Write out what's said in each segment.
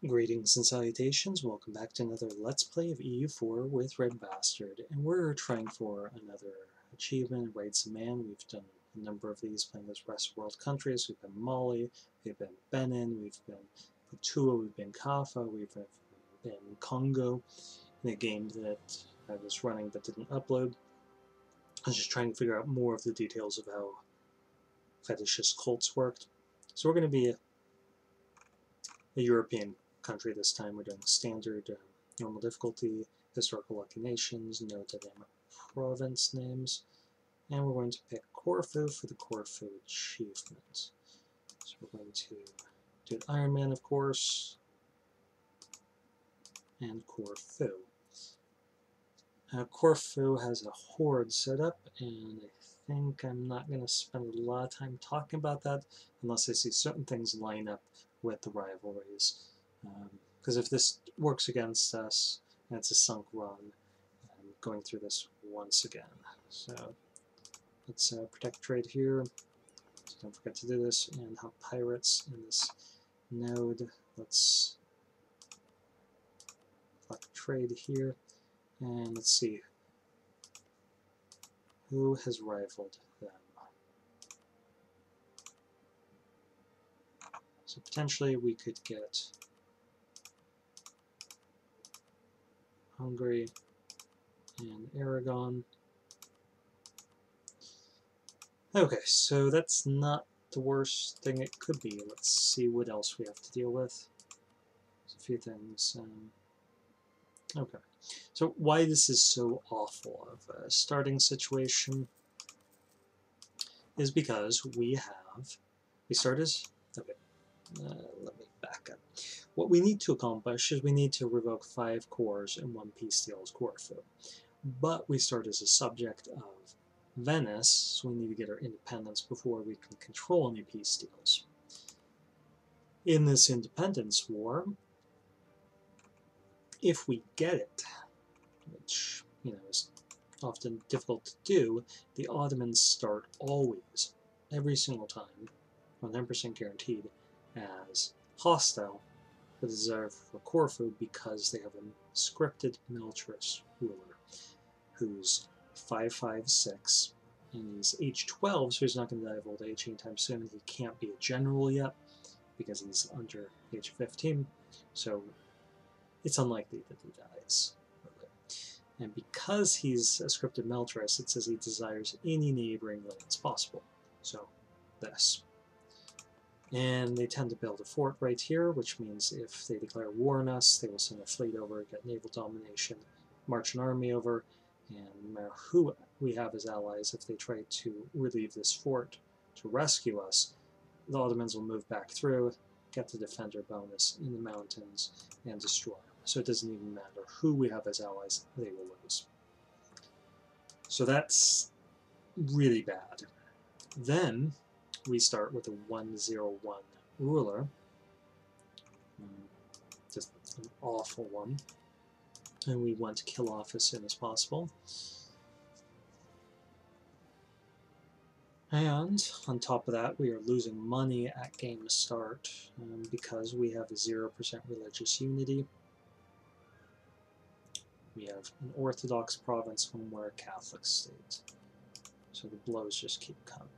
Greetings and salutations, welcome back to another Let's Play of EU4 with RedBstrd, and we're trying for another achievement, Rights of Man. We've done a number of these playing as West World countries. We've been Mali, we've been Benin, we've been Patua, we've been Kaffa, we've been Congo, in a game that I was running but didn't upload. I was just trying to figure out more of the details of how fetishist cults worked. So we're going to be a European country this time. We're doing standard normal difficulty, historical lucky nations, no dynamic province names, and we're going to pick Corfu for the Corfu achievement. So we're going to do an Iron Man, of course, and Corfu. Corfu has a horde set up, and I think I'm not going to spend a lot of time talking about that unless I see certain things line up with the rivalries. Because if this works against us, and it's a sunk run, I'm going through this once again. So let's protect trade here. So don't forget to do this, and have pirates in this node. Let's collect trade here, and let's see who has rivaled them. So potentially we could get Hungary and Aragon. Okay, so that's not the worst thing it could be. Let's see what else we have to deal with. There's a few things. Okay, so why this is so awful of a starting situation is because we start as, okay, let me back up. What we need to accomplish is we need to revoke 5 cores and 1 peace deal as Corfu. But we start as a subject of Venice, so we need to get our independence before we can control any peace deals. In this independence war, if we get it, which is often difficult to do, the Ottomans start always, every single time, 100% guaranteed, as hostile for the Tsar for Corfu because they have a scripted militarist ruler who's 5'6", and he's age 12, so he's not going to die of old age anytime soon. He can't be a general yet because he's under the age of 15, so it's unlikely that he dies. And because he's a scripted militarist, it says he desires any neighboring lands possible. So, this. And they tend to build a fort right here, which means if they declare war on us, they will send a fleet over, get naval domination, march an army over, and no matter who we have as allies, if they try to relieve this fort to rescue us, the Ottomans will move back through, get the defender bonus in the mountains, and destroy them. So it doesn't even matter who we have as allies, they will lose. So that's really bad. Then we start with a 101 ruler, just an awful one, and we want to kill off as soon as possible. And on top of that, we are losing money at game start because we have a 0% religious unity. We have an Orthodox province when we're a Catholic state. So the blows just keep coming.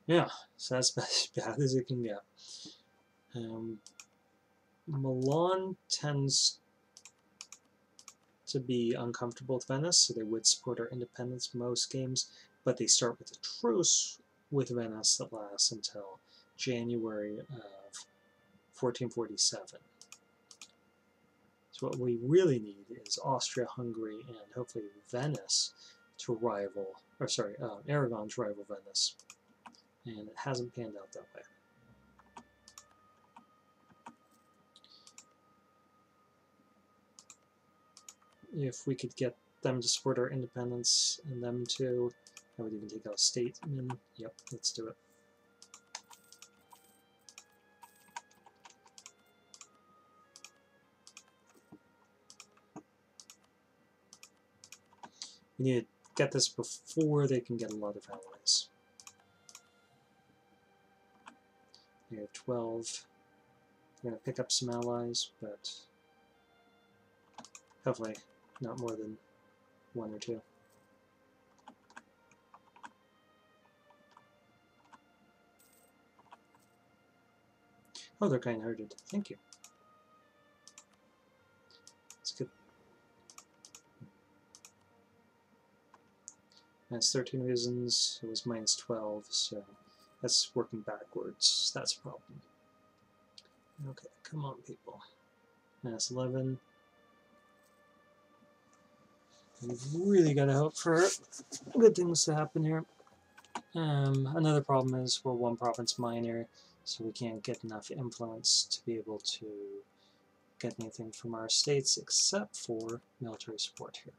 Yeah, so that's as bad as it can get. Milan tends to be uncomfortable with Venice, so they would support our independence most games, but they start with a truce with Venice that lasts until January of 1447. So what we really need is Austria, Hungary, and hopefully Venice to rival, or sorry, Aragon to rival Venice. And it hasn't panned out that way. If we could get them to support our independence and them to, I would even take out statesmen. Yep, let's do it. We need to get this before they can get a lot of allies. We have 12. I'm going to pick up some allies, but hopefully not more than 1 or 2. Oh, they're kind-hearted. Thank you. That's good. Minus 13 reasons. It was minus 12, so that's working backwards. That's a problem. Okay, come on, people. Minus 11. We've really got to hope for good things to happen here. Another problem is we're 1 province minor, so we can't get enough influence to be able to get anything from our states except for military support here.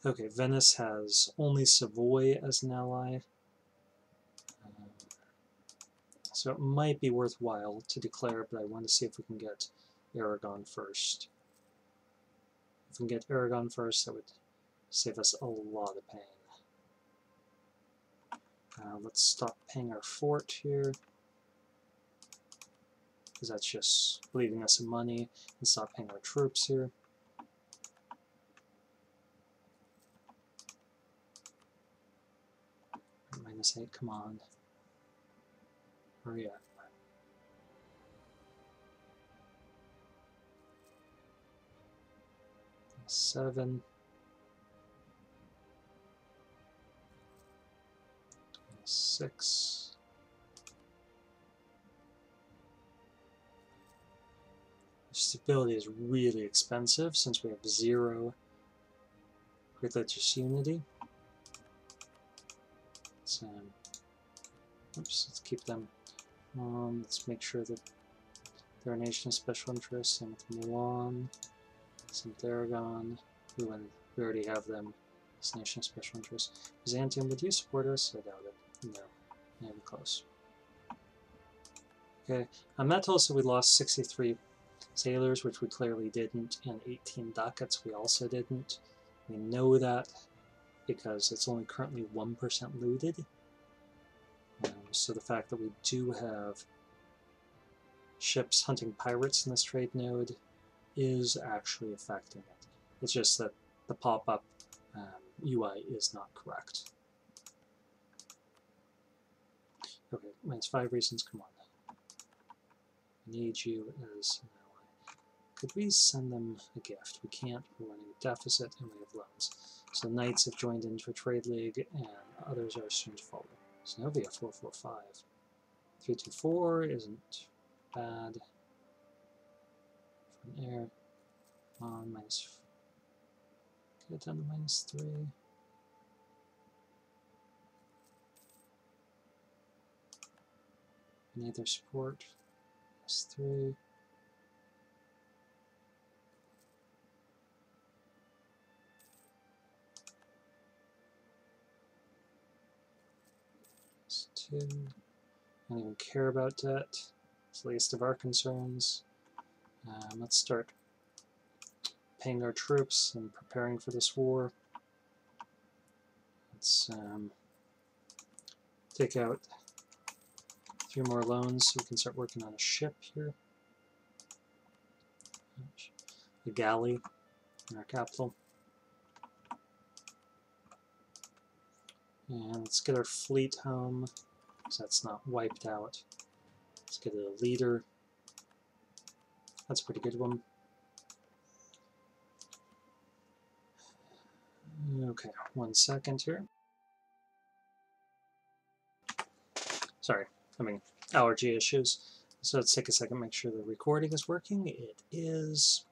Okay, Venice has only Savoy as an ally, so it might be worthwhile to declare, but I want to see if we can get Aragon first. If we can get Aragon first, that would save us a lot of pain. Let's stop paying our fort here, because that's just bleeding us some money, and stop paying our troops here. Minus 8, come on. Hurry up. 7. 6. Stability is really expensive since we have 0 religious unity. So, oops, let's keep them on. Let's make sure that they're a nation of special interest. Same with Milan, same with Aragon. We already have them as a nation of special interest. Byzantium, would you support us? I doubt it. No, not even close. Okay, that told us that we lost 63 sailors, which we clearly didn't, and 18 ducats we also didn't. We know that because it's only currently 1% looted. So the fact that we do have ships hunting pirates in this trade node is actually affecting it. It's just that the pop-up UI is not correct. Okay, minus 5 reasons, come on. I need you as an ally. Could we send them a gift? We can't, we're running a deficit and we have loans. So knights have joined into a trade league and others are soon to follow. Zenobia 445. 324 isn't bad. From air on minus. Get down to minus 3. Need their support. Minus 3. Minus 2. I don't even care about debt. It's the least of our concerns. Let's start paying our troops and preparing for this war. Let's take out 3 more loans so we can start working on a ship here. A galley in our capital. And let's get our fleet home, so that's not wiped out. Let's get a leader. That's a pretty good one. Okay, 1 second here. Sorry, having allergy issues. So let's take a second, make sure the recording is working. It is.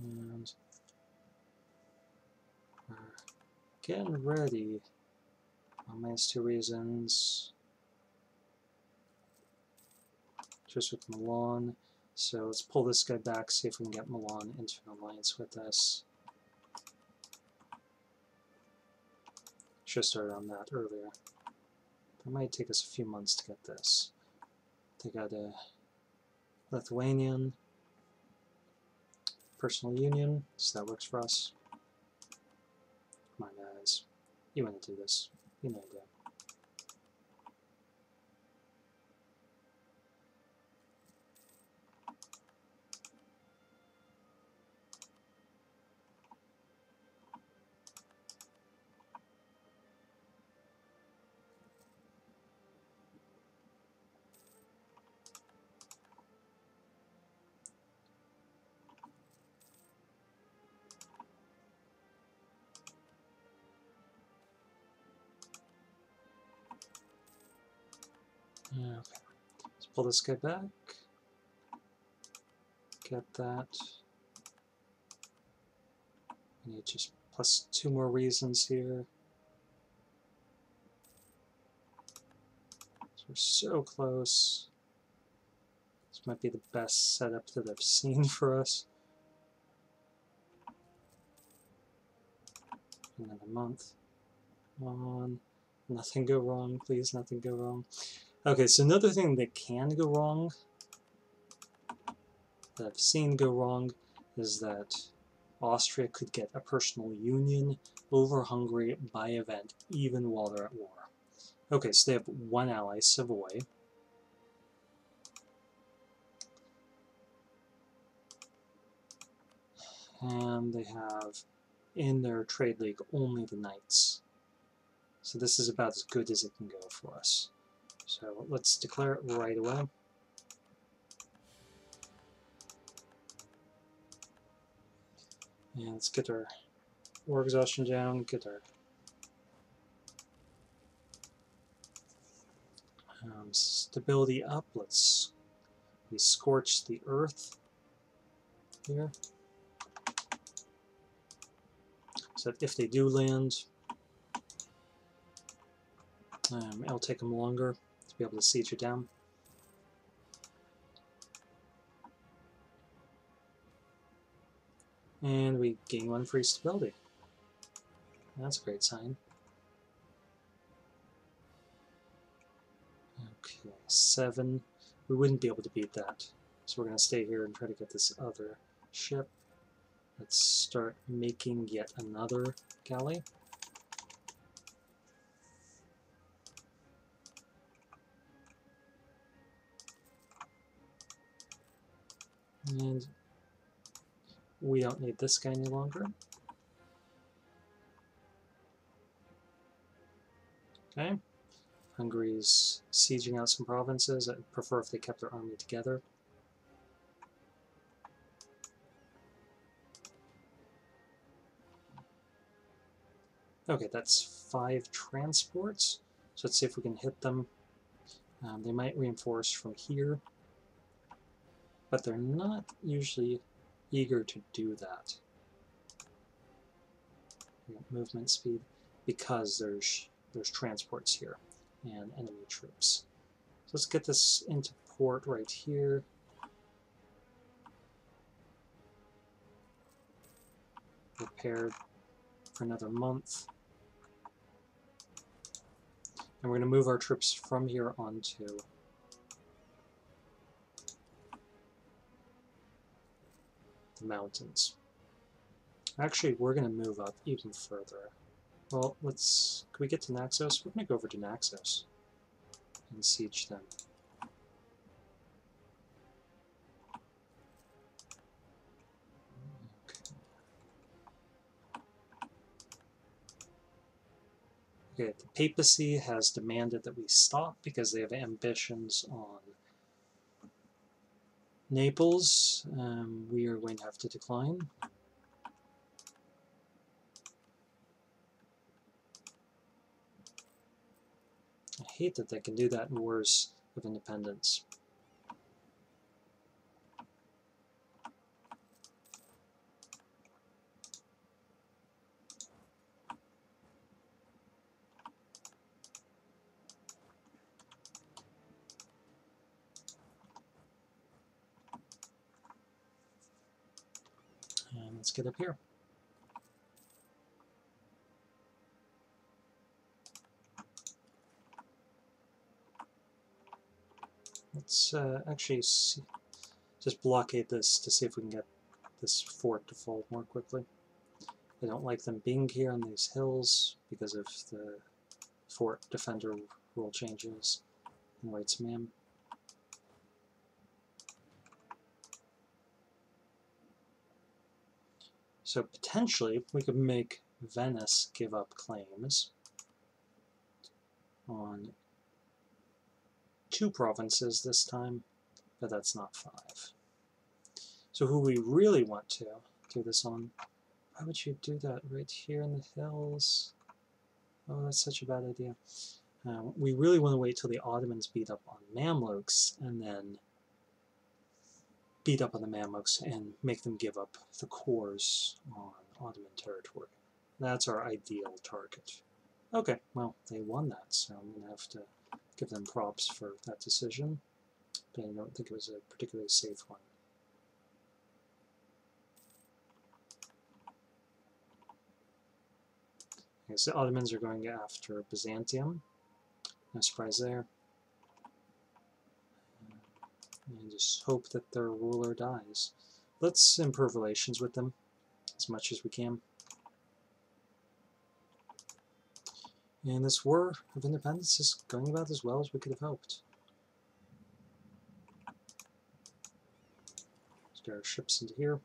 And we're getting ready. Minus 2 reasons. Just with Milan. So let's pull this guy back, see if we can get Milan into an alliance with us. Should have started on that earlier. It might take us a few months to get this. Take out a Lithuanian personal union, so that works for us. Come on, guys. You want to do this. You know you do. Okay, let's pull this guy back. Get that. I need just plus 2 more reasons here. So we're so close. This might be the best setup that I've seen for us. Another month. Come on. Nothing go wrong, please, nothing go wrong. Okay, so another thing that can go wrong, that I've seen go wrong, is that Austria could get a personal union over Hungary by event, even while they're at war. Okay, so they have one ally, Savoy. And they have, in their trade league, only the knights. So this is about as good as it can go for us. So let's declare it right away. And let's get our war exhaustion down, get our stability up. We scorch the earth here. So that if they do land, it'll take them longer to be able to siege it down. And we gain 1 free stability. That's a great sign. Okay, 7. We wouldn't be able to beat that. So we're going to stay here and try to get this other ship. Let's start making yet another galley. And we don't need this guy any longer. Okay. Hungary's sieging out some provinces. I'd prefer if they kept their army together. Okay, that's 5 transports. So let's see if we can hit them. They might reinforce from here, but they're not usually eager to do that. Movement speed, because there's transports here and enemy troops. So let's get this into port right here. Repaired for another month. And we're going to move our troops from here onto the mountains. Actually, we're going to move up even further. Well, can we get to Naxos? We're going to go over to Naxos and siege them. Okay, the papacy has demanded that we stop because they have ambitions on Naples. We are going to have to decline. I hate that they can do that in wars of independence. And let's get up here. Let's actually just blockade this to see if we can get this fort to fall more quickly. I don't like them being here on these hills because of the fort defender rule changes and rights man. So potentially we could make Venice give up claims on 2 provinces this time, but that's not 5. So who we really want to do this on, why would you do that right here in the hills? Oh, that's such a bad idea. We really want to wait till the Ottomans beat up on Mamluks and then beat up on the Mamluks and make them give up the cores on Ottoman territory. That's our ideal target. Okay, well, they won that, so I'm going to have to give them props for that decision, but I don't think it was a particularly safe one. Okay, so the Ottomans are going after Byzantium. No surprise there. And just hope that their ruler dies. Let's improve relations with them as much as we can. And this War of Independence is going about as well as we could have hoped. Let's get our ships into here,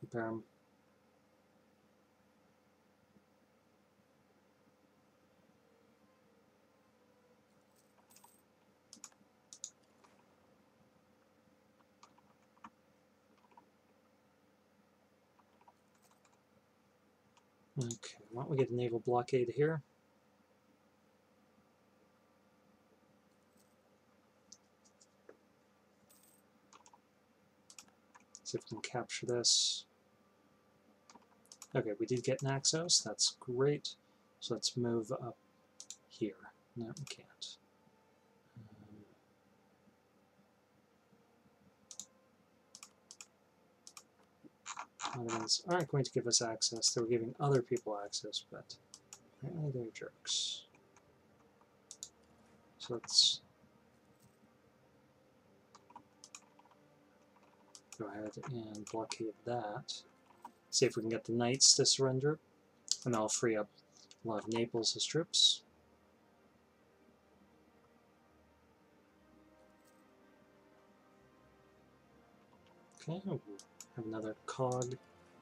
repair them. Okay, why don't we get a naval blockade here? See if we can capture this. Okay, we did get Naxos, that's great. So let's move up here. No, we can't. Ottomans aren't going to give us access. They were giving other people access, but apparently they're jerks. So let's go ahead and blockade that. See if we can get the knights to surrender, and that'll free up a lot of Naples' troops. Okay, we'll have another cog,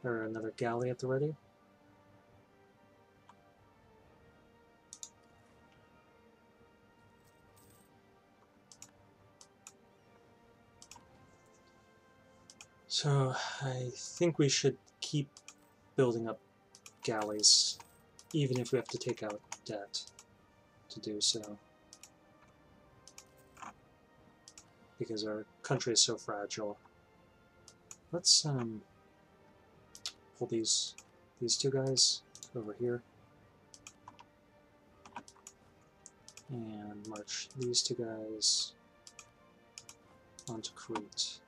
or another galley at the ready. So I think we should keep building up galleys, even if we have to take out debt to do so, because our country is so fragile. Let's pull these two guys over here and march these two guys onto Crete.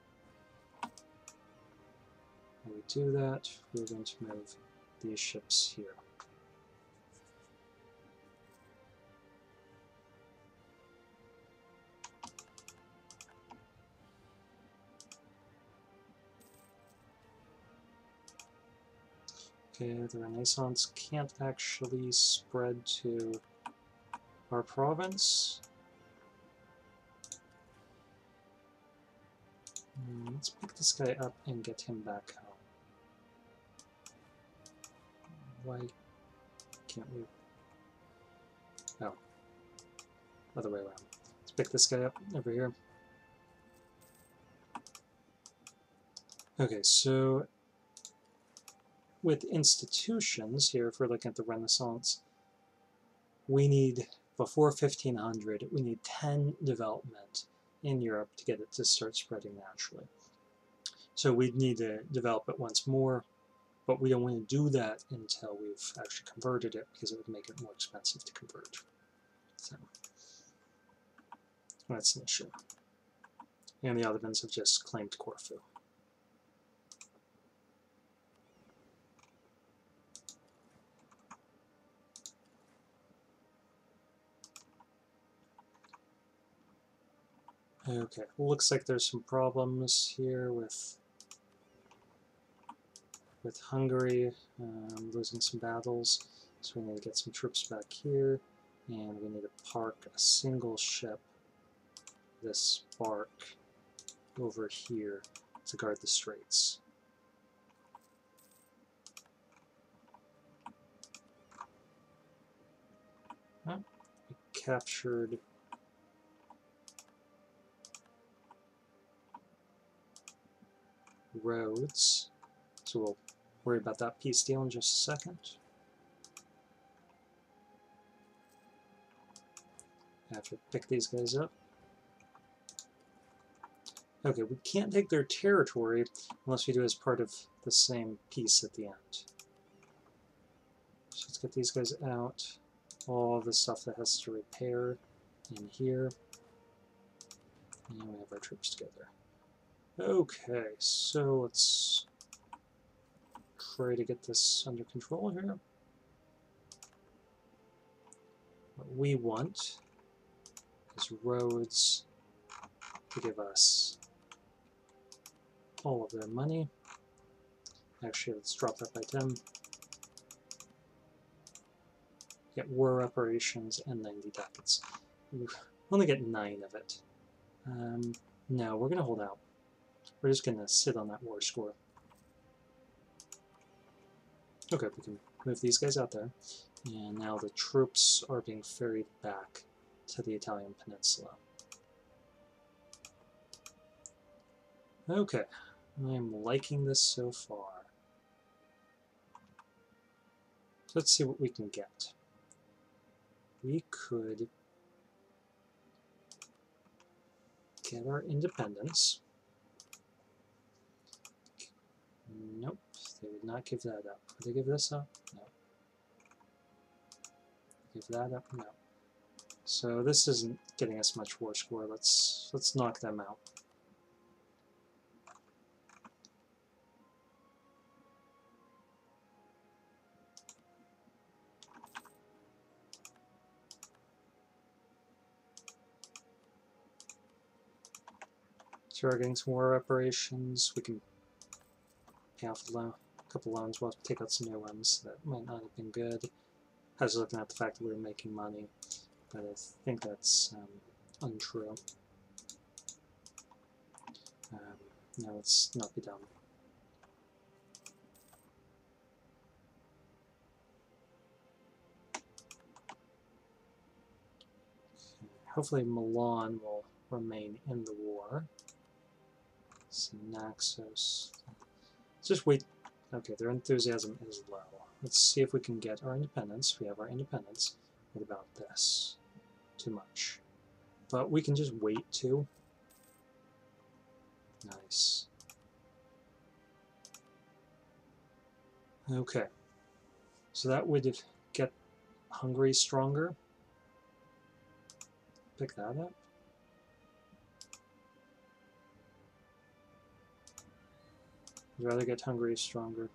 When we do that, we're going to move these ships here. Okay, the Renaissance can't actually spread to our province. Let's pick this guy up and get him back home. Why can't we? Oh, other way around. Let's pick this guy up over here. Okay, so with institutions here, if we're looking at the Renaissance, we need, before 1500, we need 10 development in Europe to get it to start spreading naturally. So we'd need to develop it once more, but we don't want to do that until we've actually converted it, because it would make it more expensive to convert. So that's an issue. And the Ottomans have just claimed Corfu. Okay, looks like there's some problems here with Hungary, losing some battles, so we need to get some troops back here, and we need to park a single ship, this bark, over here to guard the straits. We captured Rhodes, so we'll worry about that peace deal in just a second. I have to pick these guys up. Okay, we can't take their territory unless we do it as part of the same piece at the end. So let's get these guys out. All the stuff that has to repair in here. And we have our troops together. Okay, so let's try to get this under control here. What we want is roads to give us all of their money. Actually, let's drop that by 10. Get war reparations and 90 ducats. We only get 9 of it. No, we're going to hold out. We're just going to sit on that war score. Okay, we can move these guys out there. And now the troops are being ferried back to the Italian peninsula. Okay, I'm liking this so far. So let's see what we can get. We could get our independence. Nope, they would not give that up. Would they give this up? No. Give that up? No. So this isn't getting us much war score. Let's knock them out. So we're getting some war reparations. We can pay off a couple loans. We'll have to take out some new ones that might not have been good. I was looking at the fact that we were making money, but I think that's untrue. No, let's not be dumb. Hopefully Milan will remain in the war. So Naxos. Let's just wait. Okay, their enthusiasm is low. Let's see if we can get our independence. We have our independence. What about this? Too much. But we can just wait too. Nice. Okay. So that would get Hungary stronger. Pick that up. I'd rather get Hungary stronger.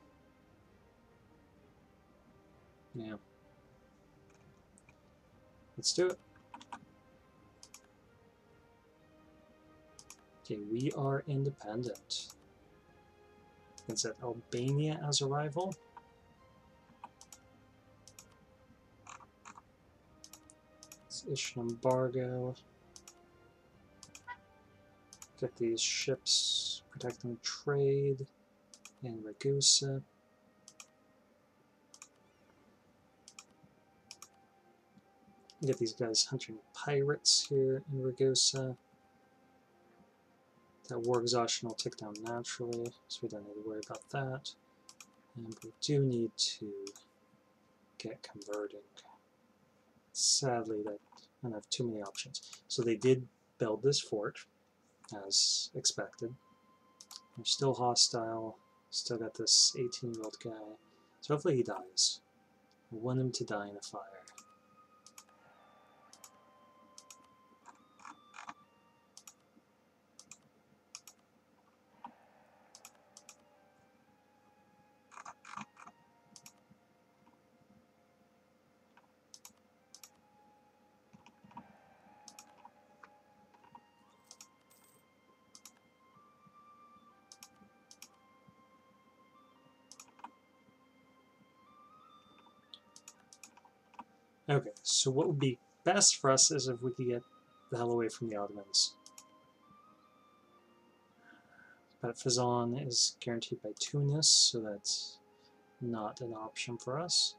Yeah. Let's do it. Okay, we are independent. We can set Albania as a rival. Let's issue an embargo. Get these ships protecting trade in Ragusa. Get these guys hunting pirates here in Ragusa. That war exhaustion will tick down naturally, so we don't need to worry about that. And we do need to get converting. Sadly, I don't have too many options. So they did build this fort, as expected. They're still hostile. Still got this 18-year-old guy. So hopefully he dies. I want him to die in a fire. Okay, so what would be best for us is if we could get the hell away from the Ottomans. But Fezzan is guaranteed by Tunis, so that's not an option for us.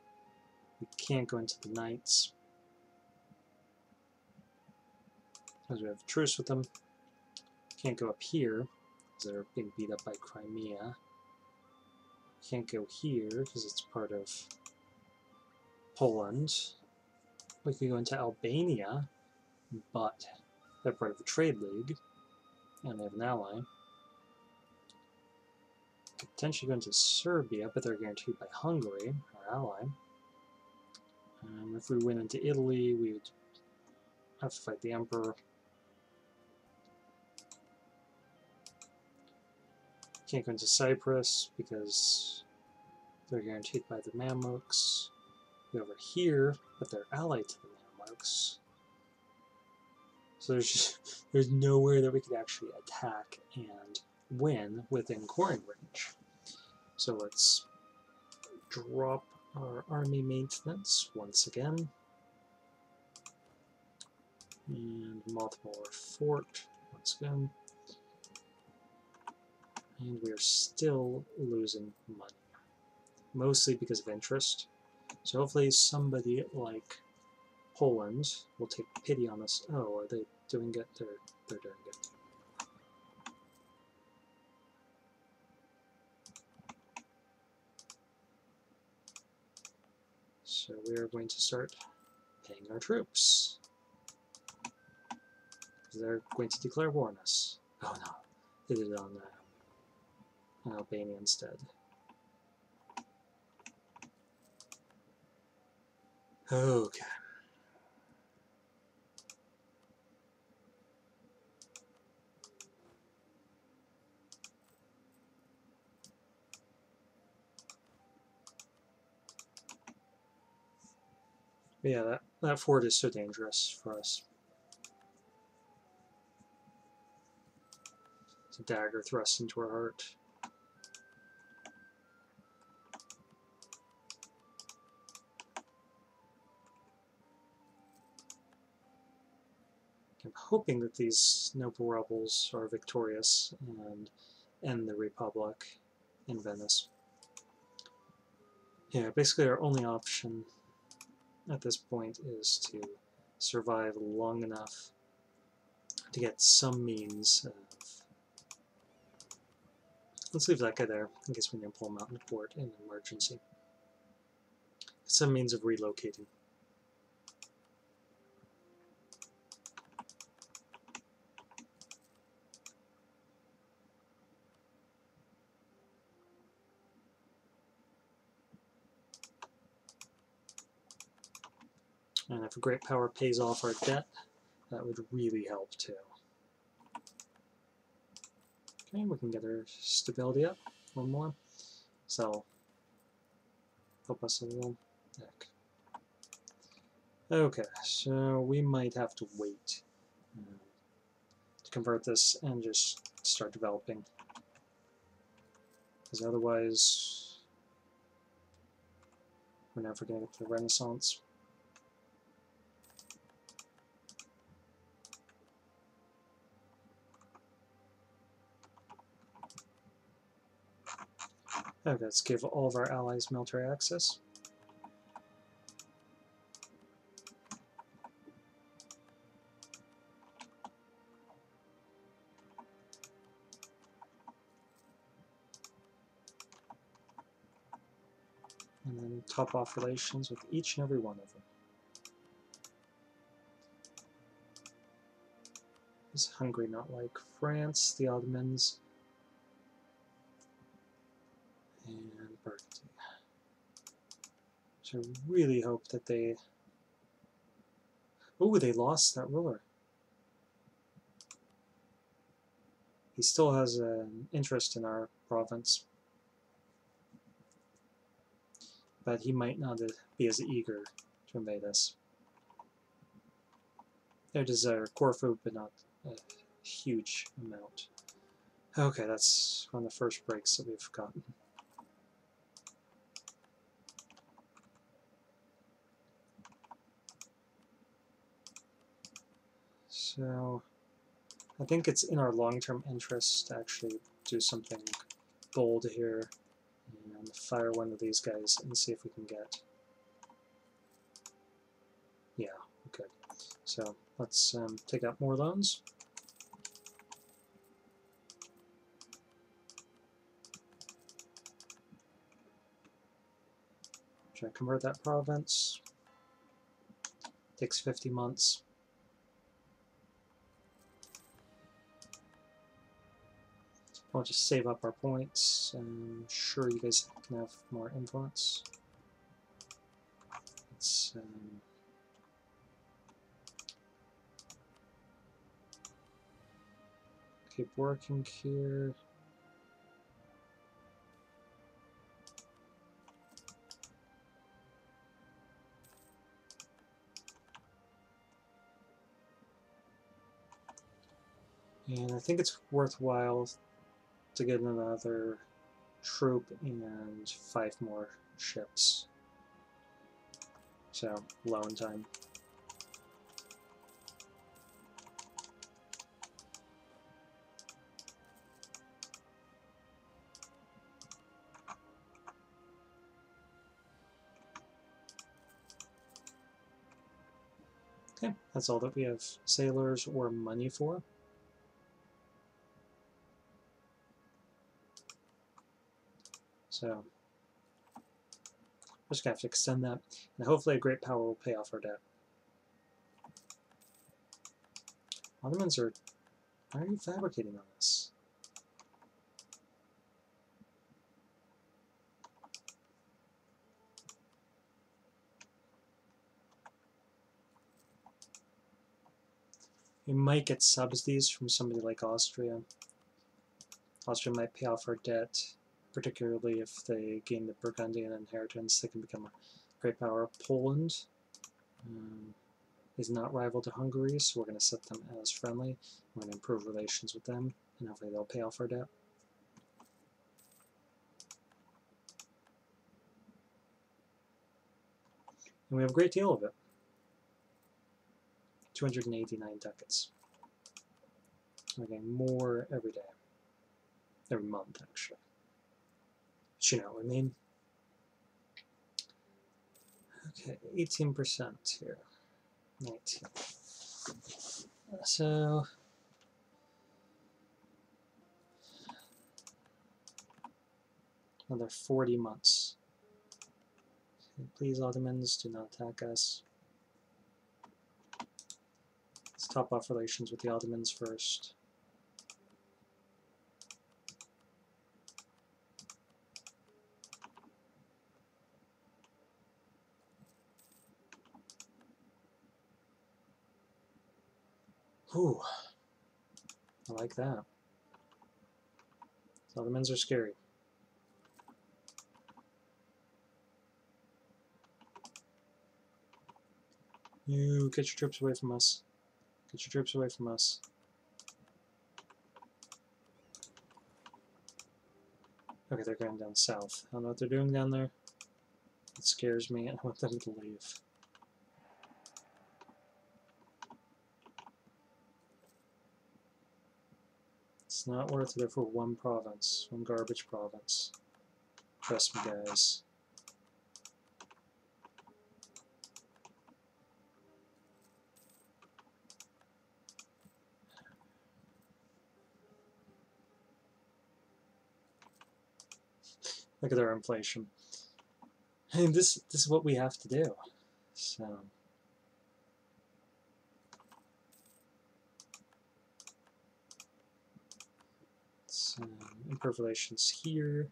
We can't go into the Knights, because we have a truce with them. Can't go up here, because they're being beat up by Crimea. Can't go here, because it's part of Poland. We could go into Albania, but they're part of a trade league, and they have an ally. Could potentially go into Serbia, but they're guaranteed by Hungary, our ally. If we went into Italy, we would have to fight the Emperor. Can't go into Cyprus because they're guaranteed by the Mamluks. Go over here, but they're allied to the Mamluks. So there's nowhere that we could actually attack and win within coring range. So let's drop our army maintenance once again. And mothball our fort once again. And we are still losing money. Mostly because of interest. So hopefully somebody like Poland will take pity on us. Oh, are they doing good? They're doing good. So we are going to start paying our troops. They're going to declare war on us. Oh no, they did it on Albania instead. Okay. But yeah, that fort is so dangerous for us. It's a dagger thrust into our heart. I'm hoping that these noble rebels are victorious and end the Republic in Venice. Yeah, basically our only option at this point is to survive long enough to get some means of... Let's leave that guy there in case we need to pull him out in port in an emergency. Some means of relocating. And if a great power pays off our debt, that would really help too. Okay, we can get our stability up one more. So, help us a little. Heck. Okay, so we might have to wait to convert this and just start developing. Because otherwise, we're never going to get to the Renaissance. Okay, let's give all of our allies military access. And then top off relations with each and every one of them. Is Hungary not like France, the Ottomans, and Burgundy? So I really hope that they... Oh, they lost that ruler. He still has an interest in our province, but he might not be as eager to invade us. They desire Corfu, but not a huge amount. Okay, that's one of the first breaks that we've gotten. So, I think it's in our long-term interest to actually do something bold here and fire one of these guys and see if we can get... Yeah, okay. So, let's take out more loans. Try to convert that province. Takes 50 months. I'll just save up our points. I'm sure you guys can have more influence. Let's keep working here. And I think it's worthwhile to get another troop and 5 more ships. So, loan time. Okay, that's all that we have sailors or money for. So, we're just going to have to extend that, and hopefully a great power will pay off our debt. Ottomans are... Why are you fabricating on this? We might get subsidies from somebody like Austria. Austria might pay off our debt, particularly if they gain the Burgundian inheritance. They can become a great power. Poland is not rival to Hungary, so we're going to set them as friendly. We're going to improve relations with them, and hopefully they'll pay off our debt. And we have a great deal of it. 289 ducats. We're getting more every day. Every month, actually. But you know what I mean? Okay, 18% here. 19. So... another 40 months. Okay, please, Ottomans, do not attack us. Let's top off relations with the Ottomans first. Ooh, I like that. The Ottomans are scary. You get your troops away from us. Get your troops away from us. Okay, they're going down south. I don't know what they're doing down there. It scares me, and I want them to leave. It's not worth it for one province, one garbage province. Trust me, guys. Look at our inflation. I mean, this is what we have to do. So let's improve relations here.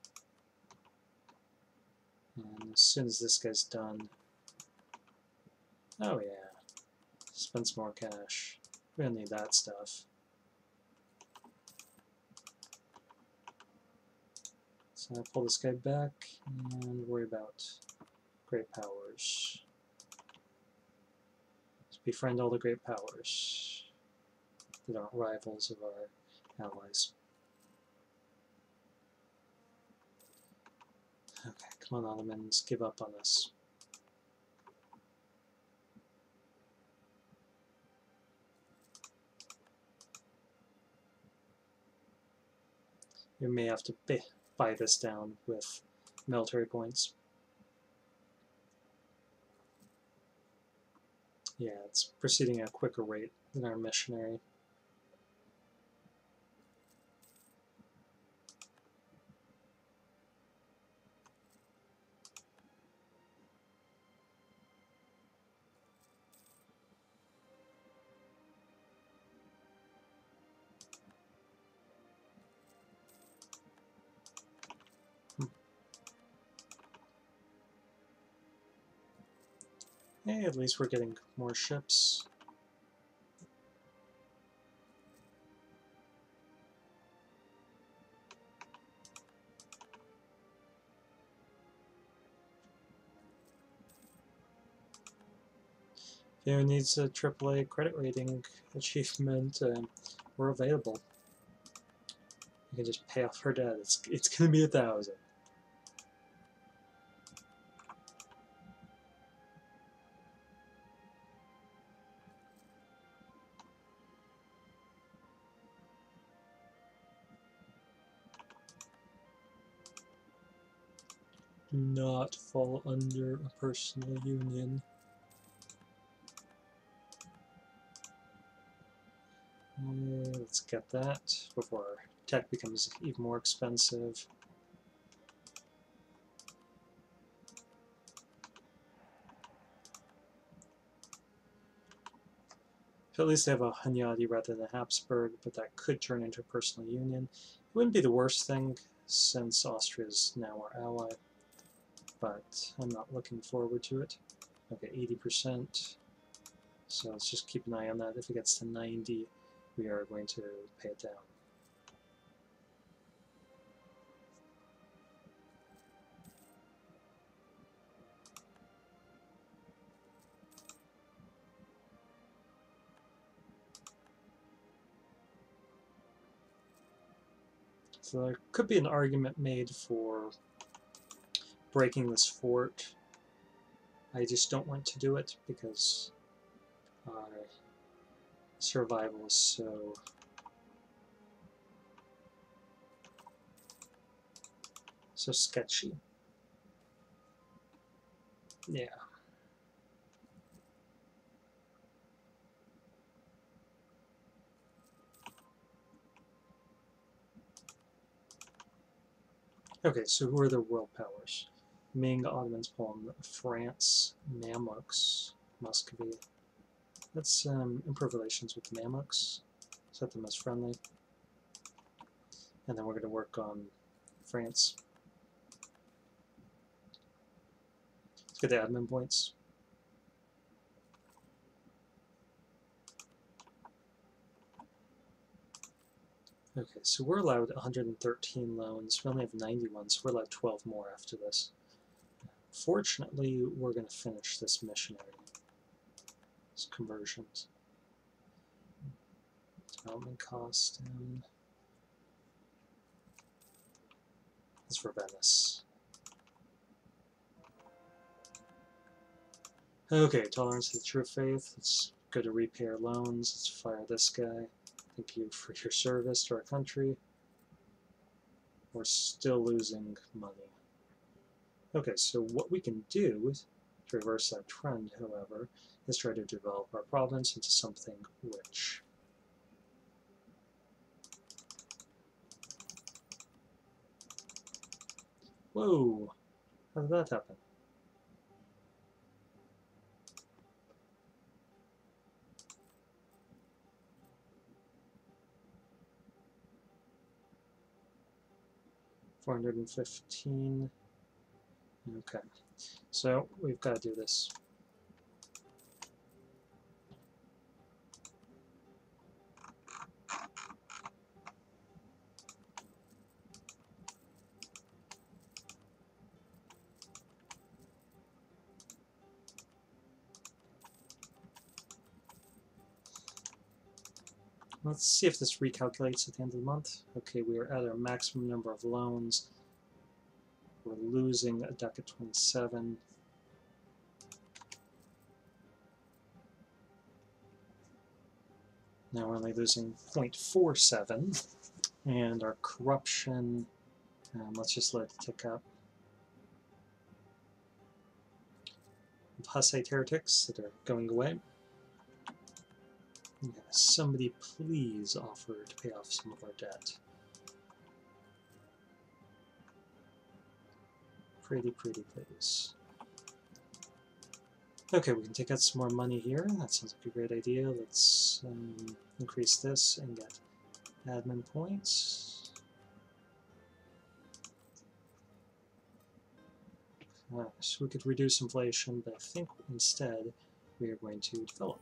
And as soon as this guy's done, oh yeah, spend some more cash. We don't need that stuff. So I pull this guy back and worry about great powers. Let's befriend all the great powers that aren't rivals of our allies. Okay, come on, Ottomans, give up on us. We may have to buy this down with military points. Yeah, it's proceeding at a quicker rate than our missionary. Hey, at least we're getting more ships. If anyone needs a AAA credit rating achievement, we're available. You can just pay off her debt. It's going to be 1,000. Do not fall under a personal union. Let's get that before tech becomes even more expensive. So at least they have a Hunyadi rather than a Habsburg, but that could turn into a personal union. It wouldn't be the worst thing, since Austria is now our ally, but I'm not looking forward to it. Okay, 80%. So let's just keep an eye on that. If it gets to 90, we are going to pay it down. So there could be an argument made for breaking this fort. I just don't want to do it because our survival is so sketchy. Yeah. Okay, so who are the world powers? Ming, Ottomans, Poland, France, Mamluks, Muscovy. Let's improve relations with the Mamluks, set them as friendly, and then we're going to work on France. Let's get the admin points. Okay, so we're allowed 113 loans. We only have 91, so we're allowed 12 more after this. Fortunately, we're going to finish this missionary. These conversions. Development cost down. That's for Venice. Okay, tolerance to the true faith. Let's go to repair loans. Let's fire this guy. Thank you for your service to our country. We're still losing money. Okay, so what we can do to reverse that trend, however, is try to develop our province into something rich. Whoa! How did that happen? $415. Okay, so we've got to do this. Let's see if this recalculates at the end of the month. Okay, we are at our maximum number of loans. We're losing a duck at 27. Now we're only losing 0.47. And our corruption, let's just let it tick up. Hussite heretics that are going away. Yeah, somebody please offer to pay off some of our debt. Pretty please. Okay, we can take out some more money here. That sounds like a great idea. Let's increase this and get admin points. So we could reduce inflation, but I think instead we are going to develop.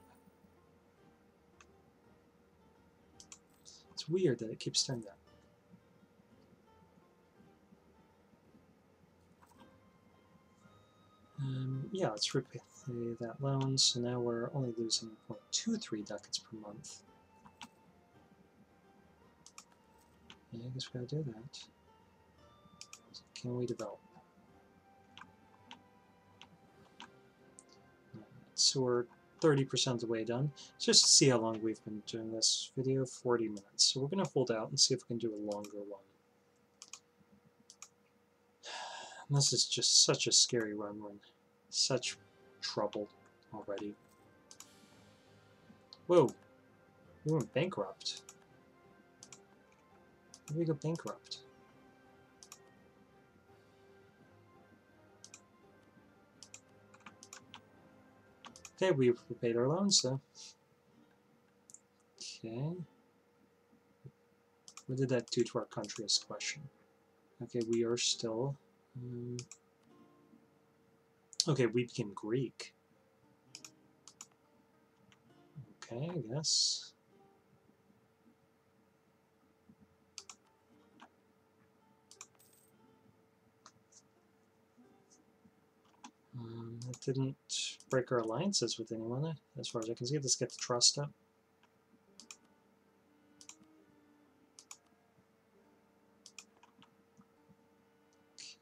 It's weird that it keeps doing that. Yeah, let's repay that loan, so now we're only losing 0.23 ducats per month. Yeah, I guess we gotta do that. So can we develop? So we're 30% of the way done. Just to see how long we've been doing this video, 40 minutes. So we're gonna hold out and see if we can do a longer one. And this is just such a scary run. We're in such trouble already. Whoa, we went bankrupt. How did we go bankrupt? Okay, we've repaid our loans, so. Okay. What did that do to our country is the question. Okay, we are still... okay, we became Greek. Okay, I guess. It didn't break our alliances with anyone, as far as I can see. Let's get the trust up.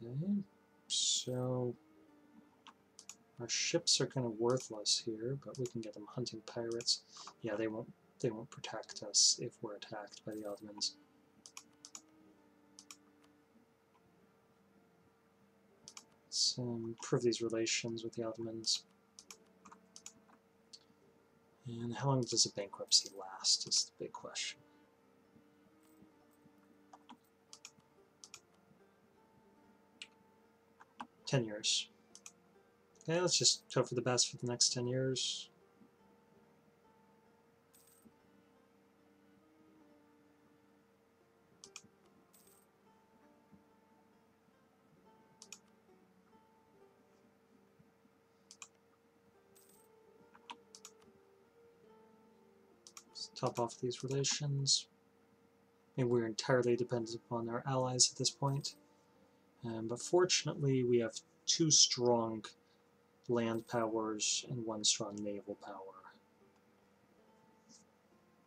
Okay, so our ships are kind of worthless here, but we can get them hunting pirates. Yeah, they won't protect us if we're attacked by the Ottomans. Let's improve these relations with the Ottomans. And how long does a bankruptcy last is the big question. $10 years. Okay, let's just hope for the best for the next 10 years. Let's top off these relations. And we're entirely dependent upon our allies at this point. But fortunately, we have 2 strong land powers and 1 strong naval power.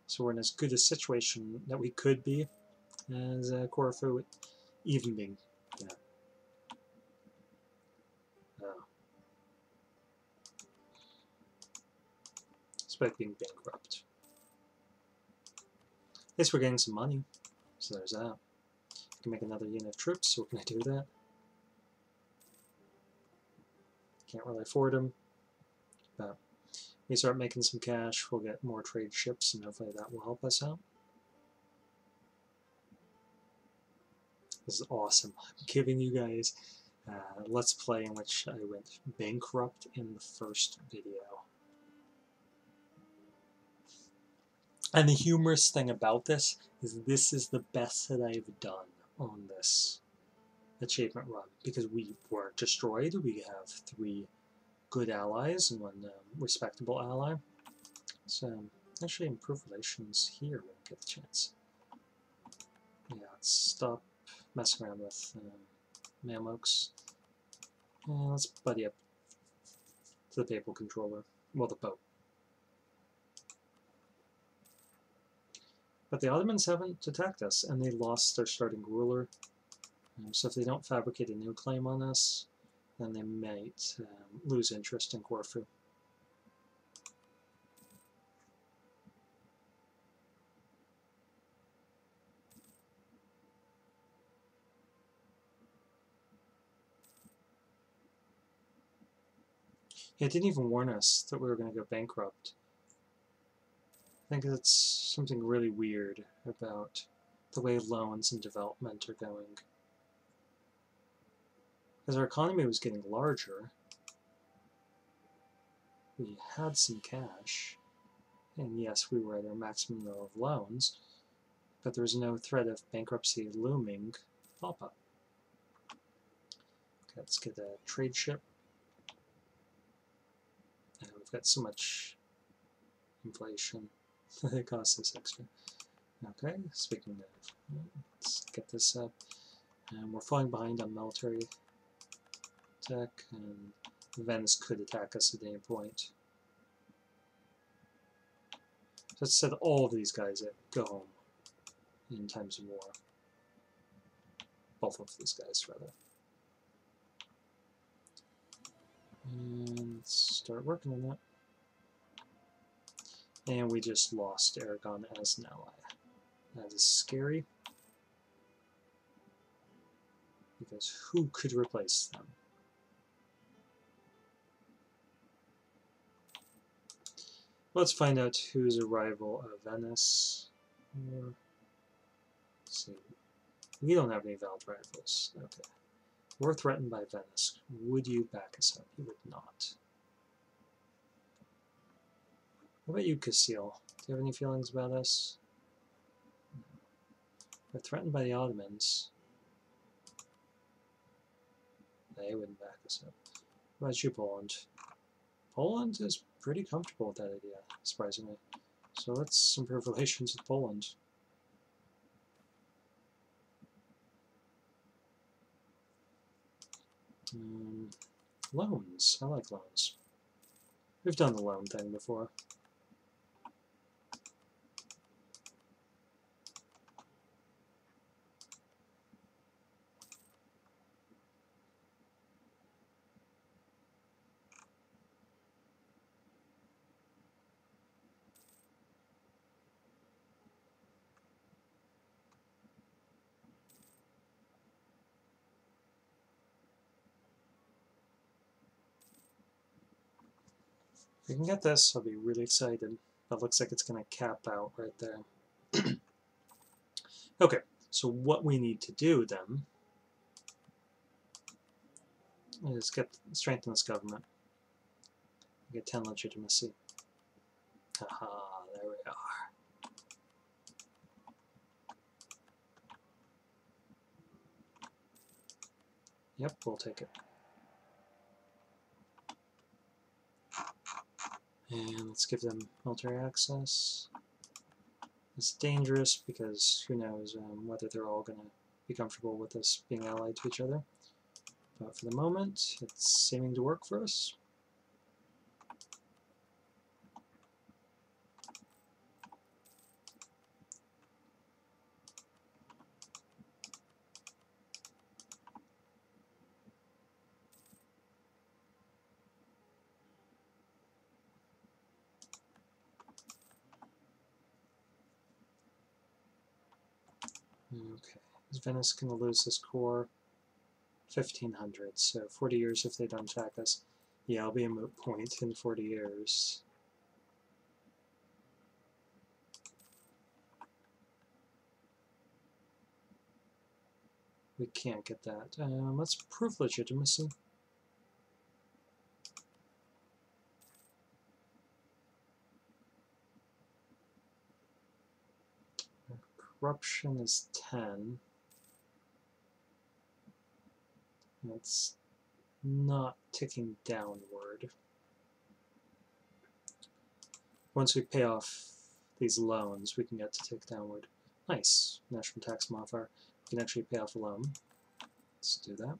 So we're in as good a situation that we could be as Corfu, even being, despite being bankrupt. At least we're getting some money, so there's that. We can make another unit of troops, so we're going to do that. Can't really afford them, but we start making some cash, we'll get more trade ships, and hopefully that will help us out. This is awesome. I'm giving you guys a Let's Play in which I went bankrupt in the first video. And the humorous thing about this is the best that I've done on this achievement run, because we weren't destroyed. We have 3 good allies and 1 respectable ally. So actually improve relations here when we get the chance. Yeah, let's stop messing around with Mamluks. Let's buddy up to the Papal Controller. Well, the Pope. But the Ottomans haven't attacked us, and they lost their starting ruler. So if they don't fabricate a new claim on us, then they might lose interest in Corfu. It didn't even warn us that we were going to go bankrupt. I think that's something really weird about the way loans and development are going. As our economy was getting larger, we had some cash, and yes, we were at our maximum level of loans, but there was no threat of bankruptcy looming pop-up. Okay, let's get a trade ship. And we've got so much inflation. It costs us extra. Okay, speaking of, let's get this up. And we're falling behind on military tech, and Venice could attack us at any point. So let's set all of these guys at go home in times of war. Both of these guys, rather. And let's start working on that. And we just lost Aragon as an ally. That is scary. Because who could replace them? Let's find out who's a rival of Venice. Let's see. We don't have any valid rivals. Okay. We're threatened by Venice. Would you back us up? You would not. What about you, Castile? Do you have any feelings about us? We're threatened by the Ottomans. They wouldn't back us up. What about you, Poland? Poland is pretty comfortable with that idea, surprisingly. So let's improve relations with Poland. Loans. I like loans. We've done the loan thing before. If we can get this, I'll be really excited. But it looks like it's going to cap out right there. Okay, so what we need to do then is strengthen this government. Get 10 legitimacy. Haha, there we are. Yep, we'll take it. And let's give them military access. It's dangerous because who knows whether they're all going to be comfortable with us being allied to each other. But for the moment, it's seeming to work for us. Okay, is Venice going to lose this core? 1500, so 40 years if they don't attack us. Yeah, it'll be a moot point in 40 years. We can't get that. Let's prove legitimacy. Corruption is 10. It's not ticking downward. Once we pay off these loans, we can get to tick downward. Nice. National tax modifier. We can actually pay off a loan. Let's do that.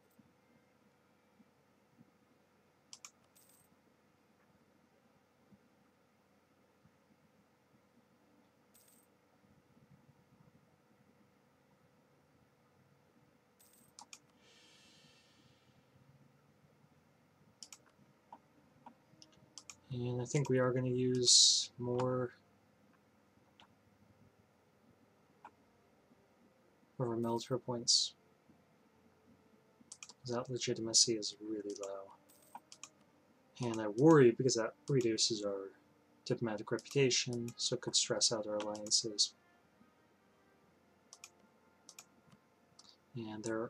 And I think we are going to use more of our military points. That legitimacy is really low. And I worry because that reduces our diplomatic reputation, so it could stress out our alliances. And they're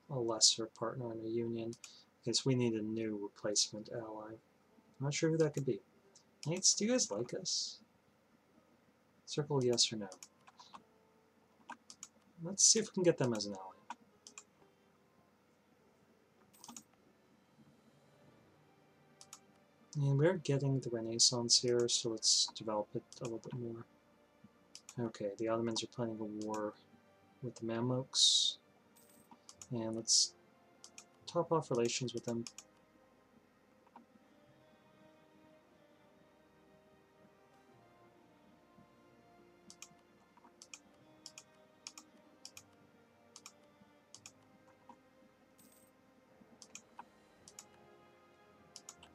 a lesser partner in a union, because we need a new replacement ally. I'm not sure who that could be. Knights, do you guys like us? Circle yes or no. Let's see if we can get them as an ally. And we're getting the Renaissance here, so let's develop it a little bit more. Okay, the Ottomans are planning a war with the Mamluks, and let's top off relations with them.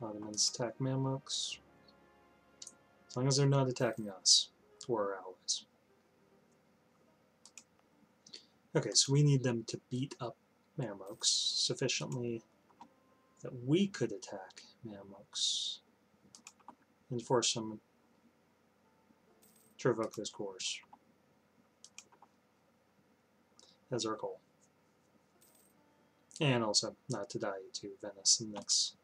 Ottomans attack Mamluks. As long as they're not attacking us or our allies. Okay, so we need them to beat up Mamluks sufficiently that we could attack Mamluks and force them to revoke those cores. That's our goal. And also not to die to Venice in the next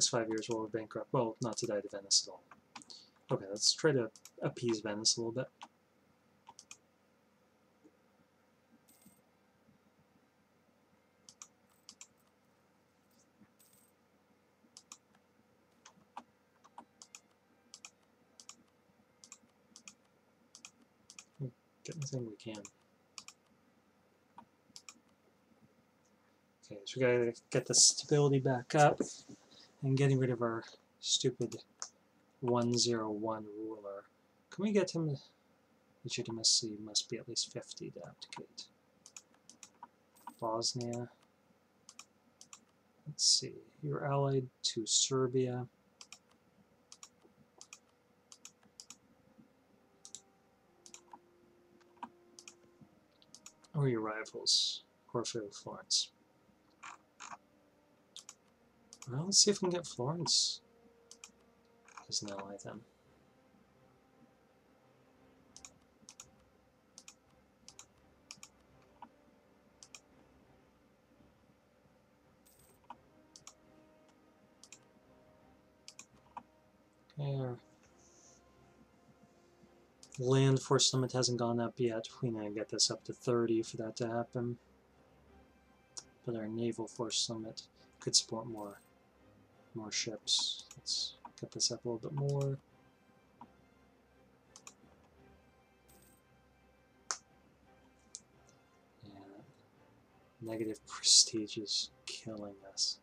5 years while we're bankrupt. Well, not to die to Venice at all. Okay, let's try to appease Venice a little bit. Get anything we can. Okay, so we gotta get the stability back up and getting rid of our stupid 101 ruler. Can we get him? Legitimacy must be at least 50 to abdicate. Bosnia. Let's see. You're allied to Serbia. Or your rivals, Corfu, Florence. Well, let's see if we can get Florence as an ally then. Okay, our land force limit hasn't gone up yet. We need to get this up to 30 for that to happen. But our naval force limit could support more ships. Let's get this up a little bit more. Yeah, negative prestige is killing us.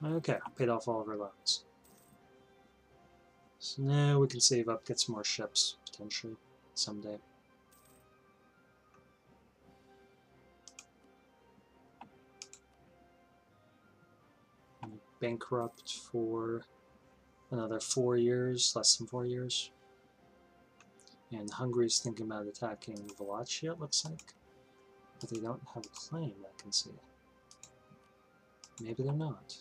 Okay, paid off all of our loans. So now we can save up, get some more ships, potentially, someday. Bankrupt for another 4 years, less than 4 years. And Hungary's thinking about attacking Wallachia, it looks like. But they don't have a claim, I can see. Maybe they're not.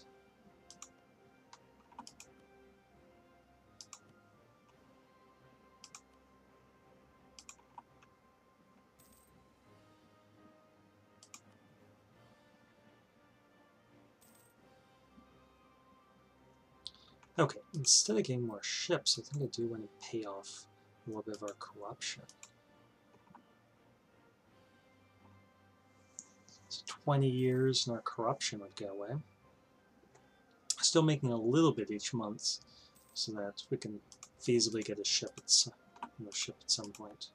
Okay, instead of getting more ships, I think I do want to pay off a little bit of our corruption. So 20 years and our corruption would go away. Still making a little bit each month, so that we can feasibly get a ship at some point.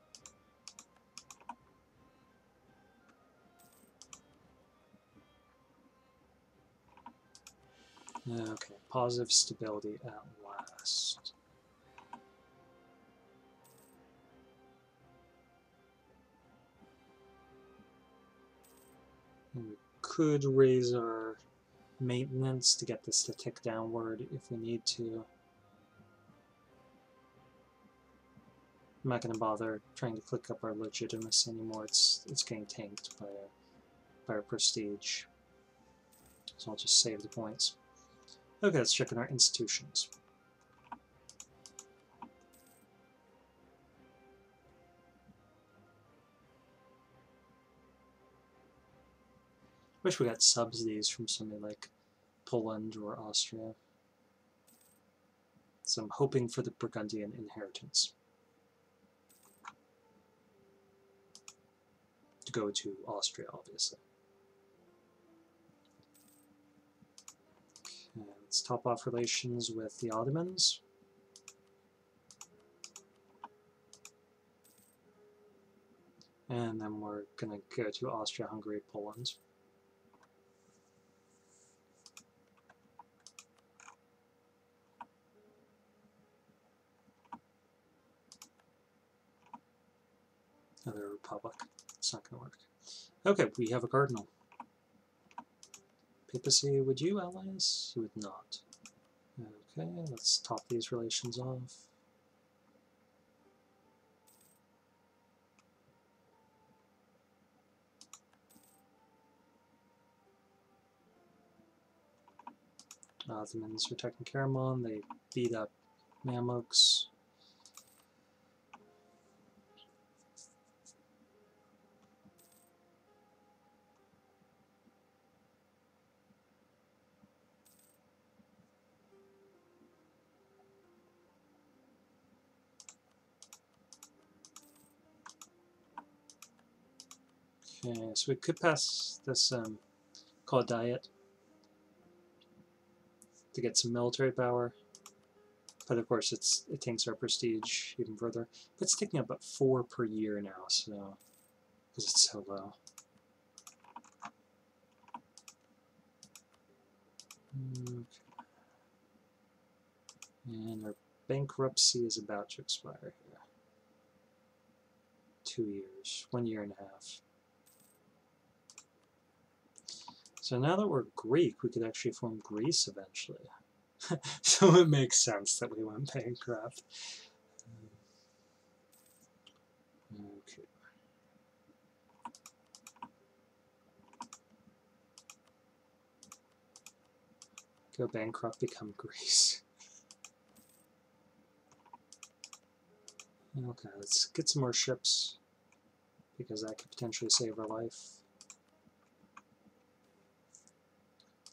Okay, positive stability at last. And we could raise our maintenance to get this to tick downward if we need to. I'm not going to bother trying to click up our legitimacy anymore. It's getting tanked by our prestige. So I'll just save the points. Okay, let's check on our institutions. Wish we got subsidies from somebody like Poland or Austria. So I'm hoping for the Burgundian inheritance to go to Austria, obviously. Let's top off relations with the Ottomans. And then we're going to go to Austria-Hungary, Poland. Another republic. It's not going to work. Okay, we have a cardinal. Papacy, would you ally us? You would not. Okay, let's top these relations off. Ottomans are attacking Karaman. They beat up Mamluks. Okay, so we could pass this call diet to get some military power, but of course it tanks our prestige even further. But it's taking up about 4 per year now, so because it's so low. Okay. And our bankruptcy is about to expire here. 2 years, 1 year and a half. So now that we're Greek, we could actually form Greece eventually. So it makes sense that we went bankrupt. Okay. Go bankrupt, become Greece. Okay, let's get some more ships, because that could potentially save our life.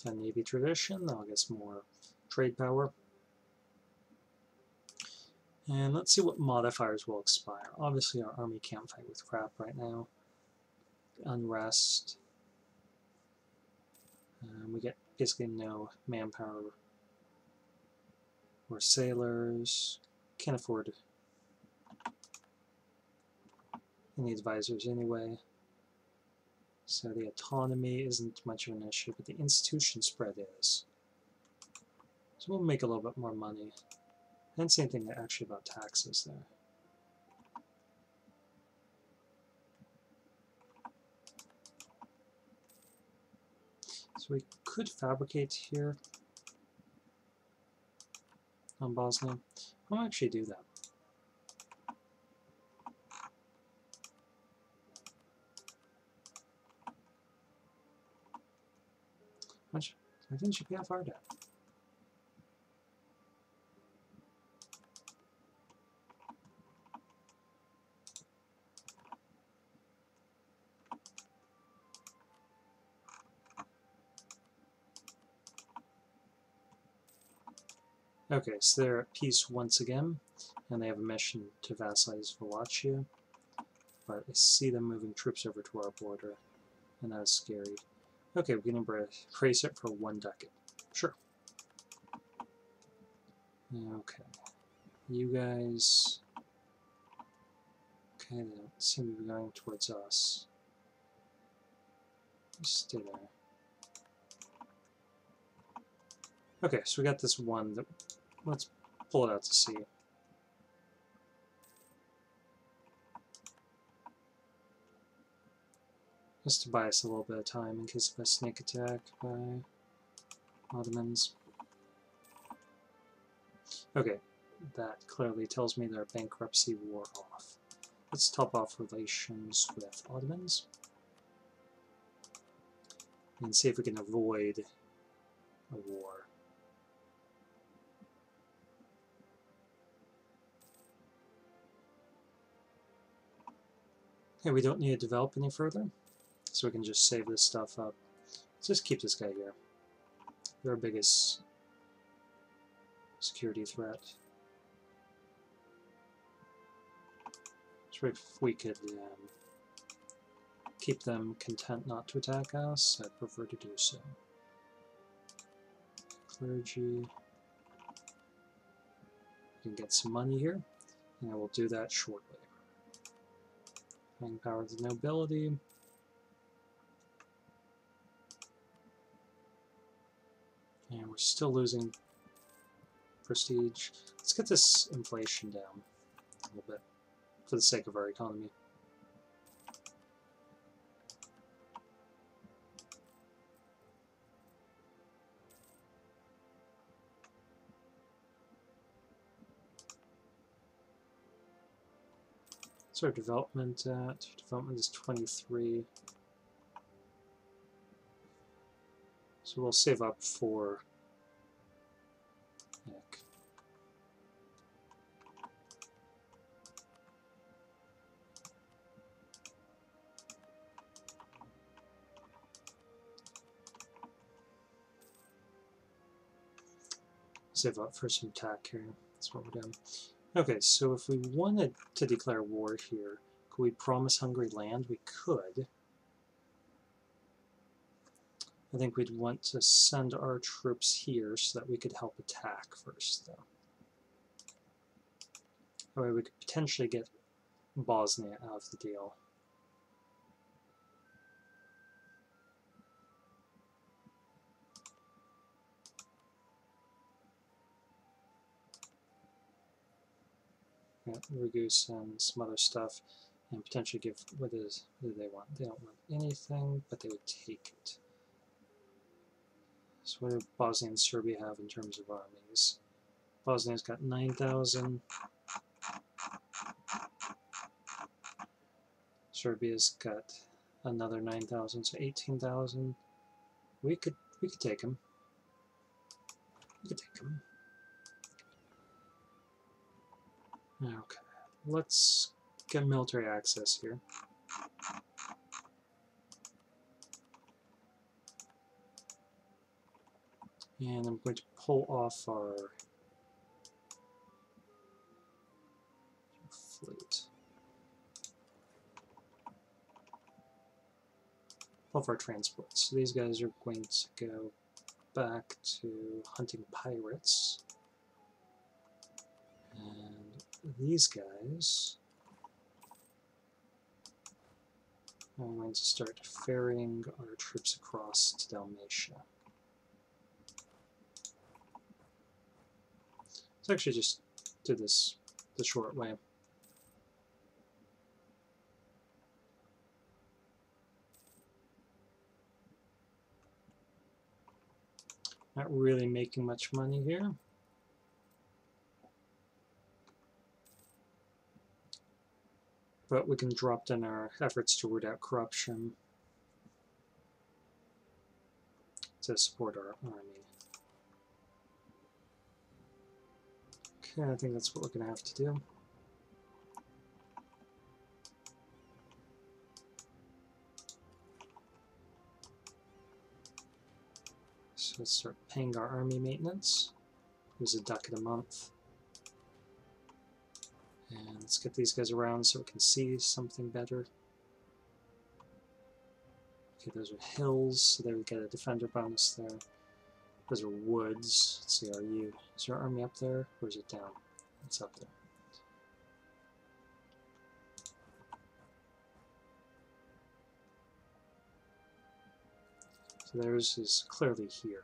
10 Navy tradition, that'll get some more trade power. And let's see what modifiers will expire. Obviously our army can't fight with crap right now. Unrest. We get basically no manpower or sailors. Can't afford any advisors anyway. So the autonomy isn't much of an issue, but the institution spread is. So we'll make a little bit more money. And same thing actually about taxes there. So we could fabricate here on Bosnia. I'll actually do that. Why didn't you pay off our debt? Okay, so they're at peace once again, and they have a mission to vassalize Wallachia, but I see them moving troops over to our border, and that is scary. Okay, we can embrace it for 1 decade. Sure. Okay. You guys... Okay, they don't seem to be going towards us. Just stay there. Okay, so we got this one that... Let's pull it out to sea. Just to buy us a little bit of time in case of a sneak attack by Ottomans. Okay, that clearly tells me their bankruptcy wore off. Let's top off relations with Ottomans and see if we can avoid a war. Okay, we don't need to develop any further, so we can just save this stuff up. Let's just keep this guy here. They're our biggest security threat. So if we could keep them content not to attack us, I'd prefer to do so. clergy. You can get some money here, and I will do that shortly. Bring power to the nobility. And we're still losing prestige. Let's get this inflation down a little bit for the sake of our economy. What's our development at? Development is 23. So we'll save up for heck. Save up for some tack here. That's what we're doing. Okay, so if we wanted to declare war here, could we promise Hungary land? We could. I think we'd want to send our troops here so that we could help attack first, though. That way we could potentially get Bosnia out of the deal. Yeah, Ragus and some other stuff, and potentially give, what do they want? They don't want anything, but they would take it. So what do Bosnia and Serbia have in terms of armies? Bosnia's got 9,000. Serbia's got another 9,000, so 18,000. We could take them. We could take them. Okay, let's get military access here. And I'm going to pull off our fleet. Pull off our transports. So these guys are going to go back to hunting pirates. And these guys are going to start ferrying our troops across to Dalmatia. Let's actually just do this the short way. Not really making much money here. But we can drop down our efforts to root out corruption to support our army. Okay, I think that's what we're going to have to do. So let's start paying our army maintenance. There's a ducat a month. And let's get these guys around so we can see something better. Okay, those are hills, so there we get a defender bonus there. Those are woods. Let's see, is your army up there, or is it down? It's up there. So theirs is clearly here.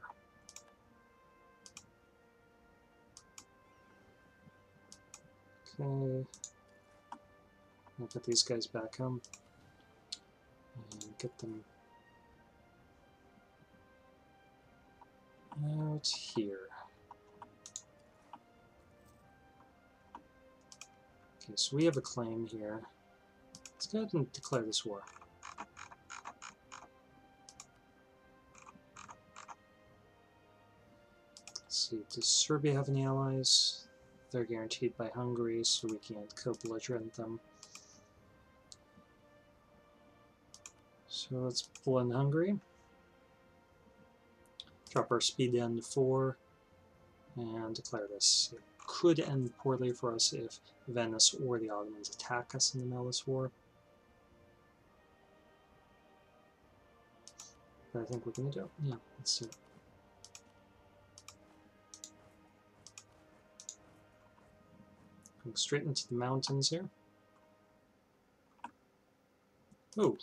Okay. I'll get these guys back home and get them out here. Okay, so we have a claim here. Let's go ahead and declare this war. Let's see, does Serbia have any allies? They're guaranteed by Hungary, so we can't co-belligerent them. So let's pull in Hungary. Drop our speed down to 4 and declare this. It could end poorly for us if Venice or the Ottomans attack us in the middle of this war. But I think we're going to do it. Yeah, let's do it. Going straight into the mountains here. Oh.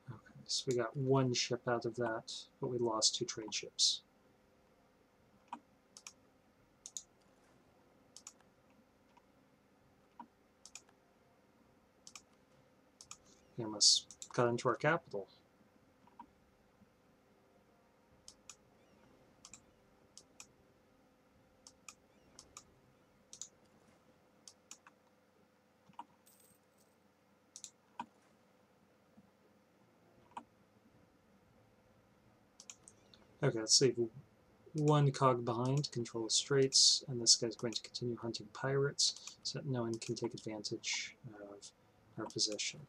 Okay, so we got one ship out of that, but we lost 2 trade ships. We almost got into our capital. Okay, let's leave 1 cog behind, control the straits, and this guy's going to continue hunting pirates so that no one can take advantage of our position.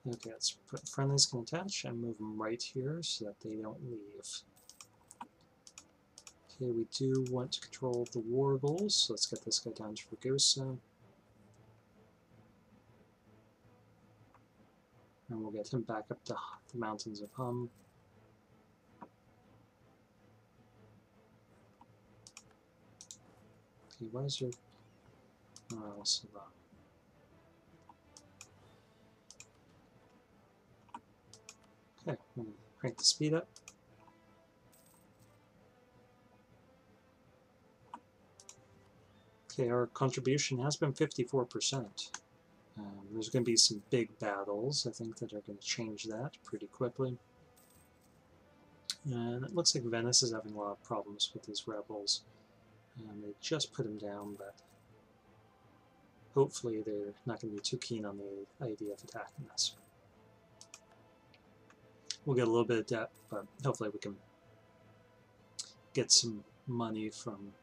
Okay, let's put friendlies can attach and move them right here so that they don't leave. Okay, we do want to control the war goals, so let's get this guy down to Ragusa. And we'll get him back up to the mountains of Hum. Okay, why is your morale so low? Okay, I'm going to crank the speed up. Okay, our contribution has been 54%. There's going to be some big battles, I think, that are going to change that pretty quickly. And it looks like Venice is having a lot of problems with these rebels. They just put them down, but hopefully they're not going to be too keen on the idea of attacking us. We'll get a little bit of debt, but hopefully we can get some money from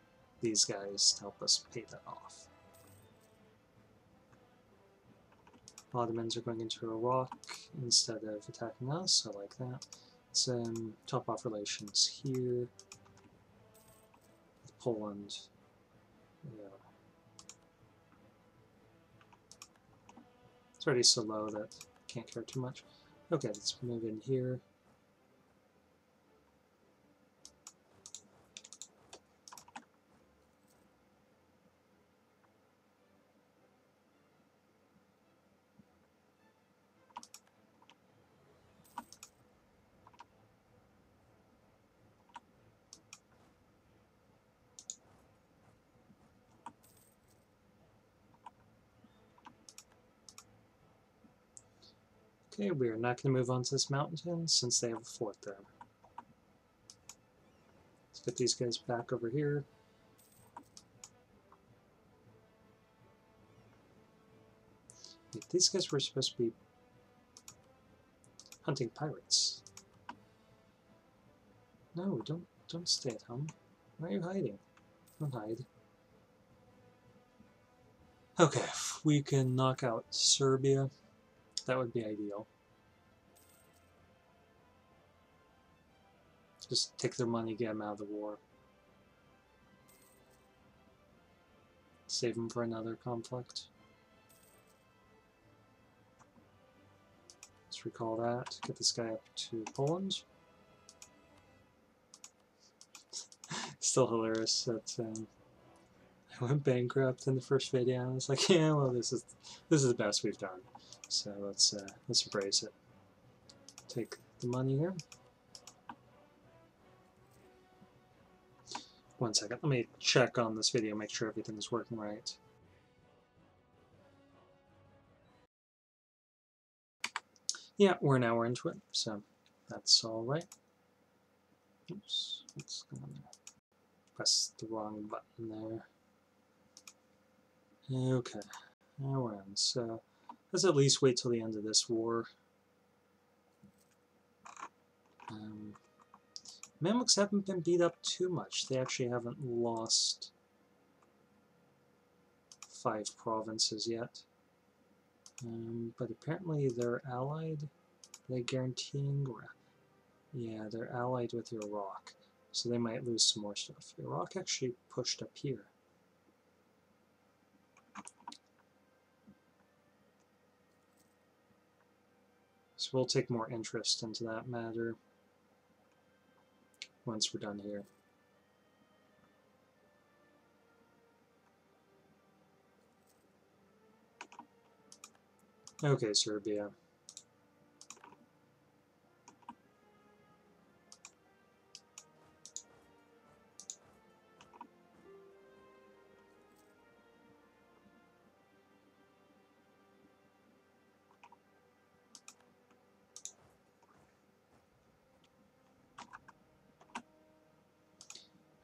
these guys to help us pay that off. Ottomans are going into Iraq instead of attacking us, I like that. Let's top off relations here with Poland. Yeah. It's already so low that I can't care too much. Okay, let's move in here. Okay, we are not going to move on to this mountain since they have a fort there. Let's get these guys back over here. Wait, these guys were supposed to be hunting pirates. No, don't stay at home. Why are you hiding? Don't hide. Okay, if we can knock out Serbia, that would be ideal. Just take their money, get them out of the war. Save them for another conflict. Let's recall that. Get this guy up to Poland. Still hilarious that I went bankrupt in the first video. I was like, yeah, well, this is the best we've done. So let's embrace it. Take the money here. 1 second. Let me check on this video, make sure everything is working right. Yeah, we're an hour into it, so that's all right. Oops, what's going on there? Press the wrong button there. Okay, now we're in. So let's at least wait till the end of this war. Mamluks haven't been beat up too much. They actually haven't lost 5 provinces yet. But apparently they're allied. Are they guaranteeing? Yeah, they're allied with Iraq. So they might lose some more stuff. Iraq actually pushed up here. So we'll take more interest into that matter once we're done here. Okay, Serbia.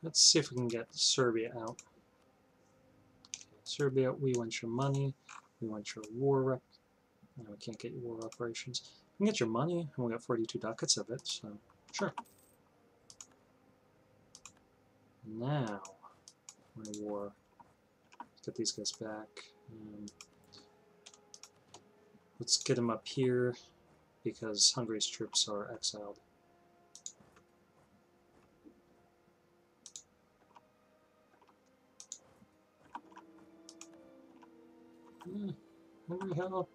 Let's see if we can get Serbia out. Serbia, we want your money. We want your war rep. No, we can't get your war operations. We can get your money, and we got 42 ducats of it, so sure. Now, we're in war. Let's get these guys back. Let's get them up here, because Hungary's troops are exiled. Hungary, help!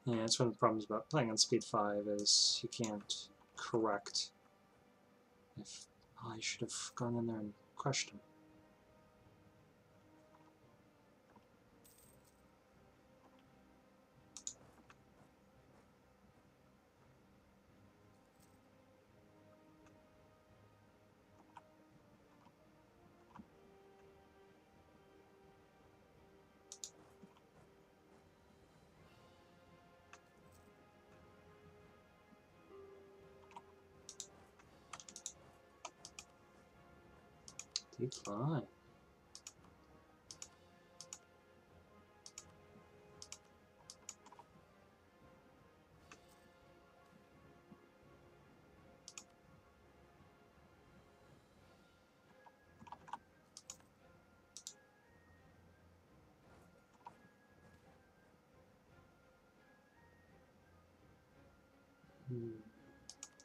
Yeah, that's one of the problems about playing on speed 5 is you can't correct. If I should have gone in there and crushed him. Decline.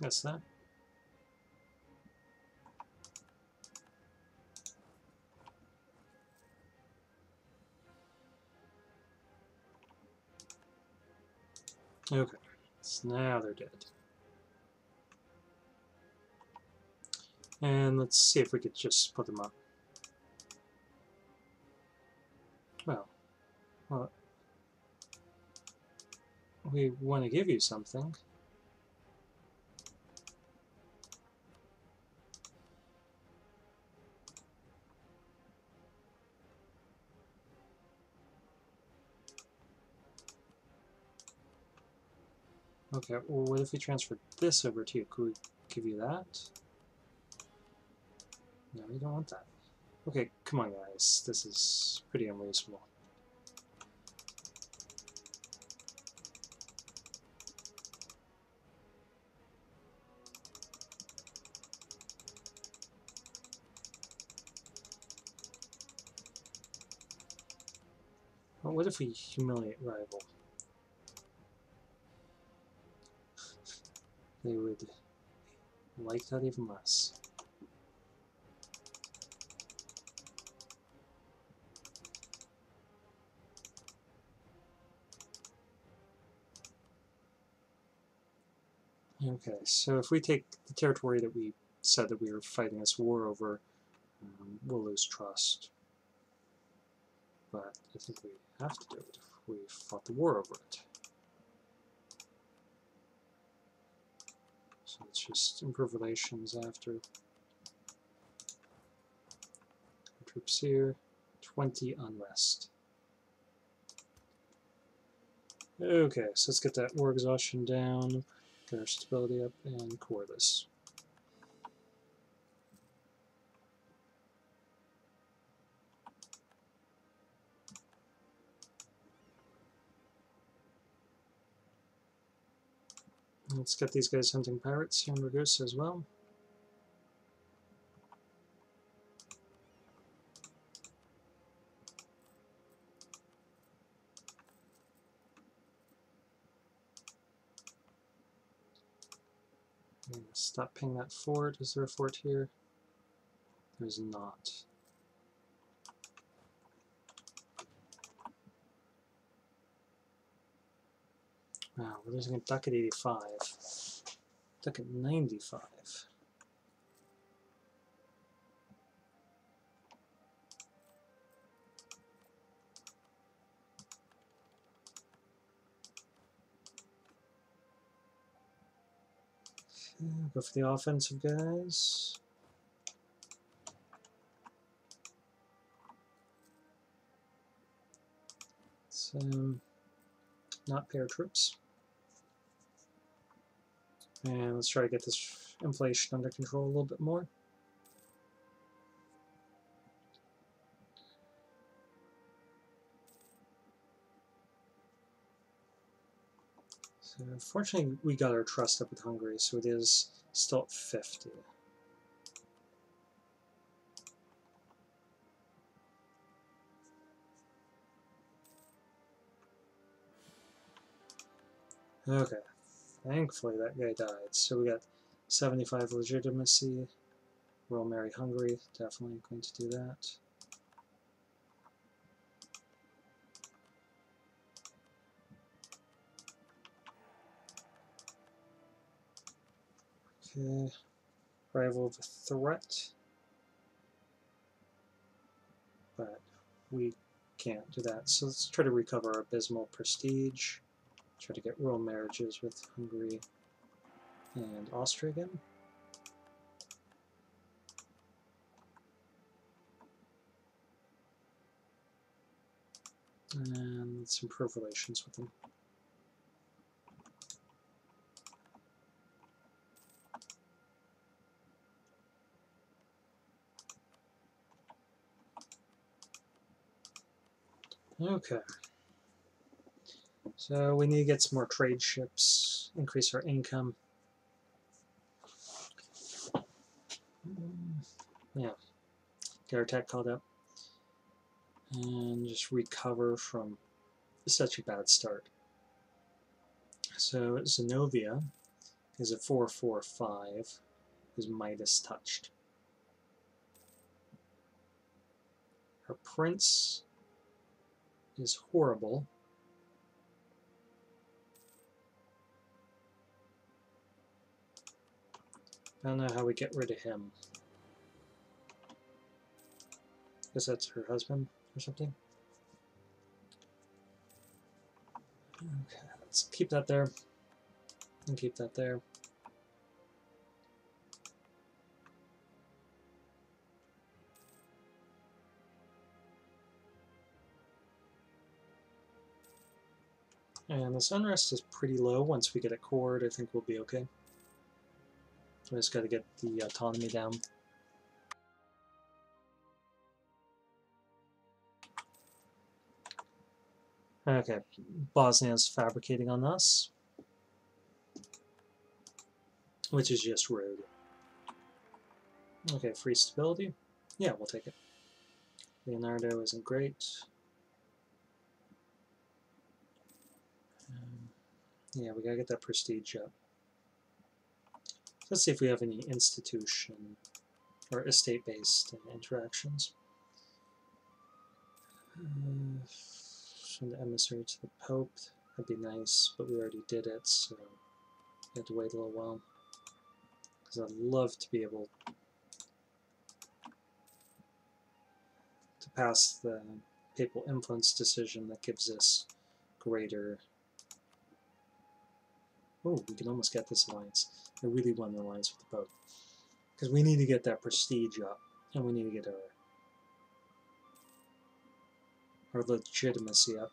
That's that. Okay, so now they're dead. And let's see if we could just put them up. Well, we want to give you something. Okay, well, what if we transferred this over to you? Could we give you that? No, we don't want that. Okay, come on, guys. This is pretty unreasonable. Well, what if we humiliate rival? They would like that even less. Okay, so if we take the territory that we said that we were fighting this war over, we'll lose trust. But I think we have to do it if we fought the war over it. So let's just improve relations after. Troops here, 20 unrest. Okay, so let's get that war exhaustion down, get our stability up, and core this. Let's get these guys hunting pirates here in Ragusa as well. Stop ping that fort. Is there a fort here? There's not. Wow, we're losing a duck at 85. Duck at 95. Go for the offensive guys. So, not paratroops. And let's try to get this inflation under control a little bit more. So fortunately, we got our trust up with Hungary, so it is still at 50. Okay, thankfully that guy died. So we got 75 legitimacy. We'll marry Hungary, definitely going to do that. Okay, rival of a threat. But we can't do that. So let's try to recover our abysmal prestige. Try to get royal marriages with Hungary and Austria again. And let's improve relations with them. Okay. So we need to get some more trade ships, increase our income. Yeah. Get our tech called up. And just recover from such a bad start. So Zenobia is a 445, is Midas touched. Her prince is horrible. I don't know how we get rid of him. Guess that's her husband or something. Okay, let's keep that there. And keep that there. And this unrest is pretty low. Once we get it cored, I think we'll be okay. We just got to get the autonomy down. Okay, Bosnia's fabricating on us, which is just rude. Okay, free stability. Yeah, we'll take it. Leonardo isn't great. Yeah, we gotta get that prestige up. Let's see if we have any institution or estate-based interactions. Send the emissary to the Pope. That'd be nice, but we already did it, so we have to wait a little while. Because I'd love to be able to pass the papal influence decision that gives us greater... Oh, we can almost get this alliance. I really want an alliance with the Pope. Because we need to get that prestige up, and we need to get our legitimacy up.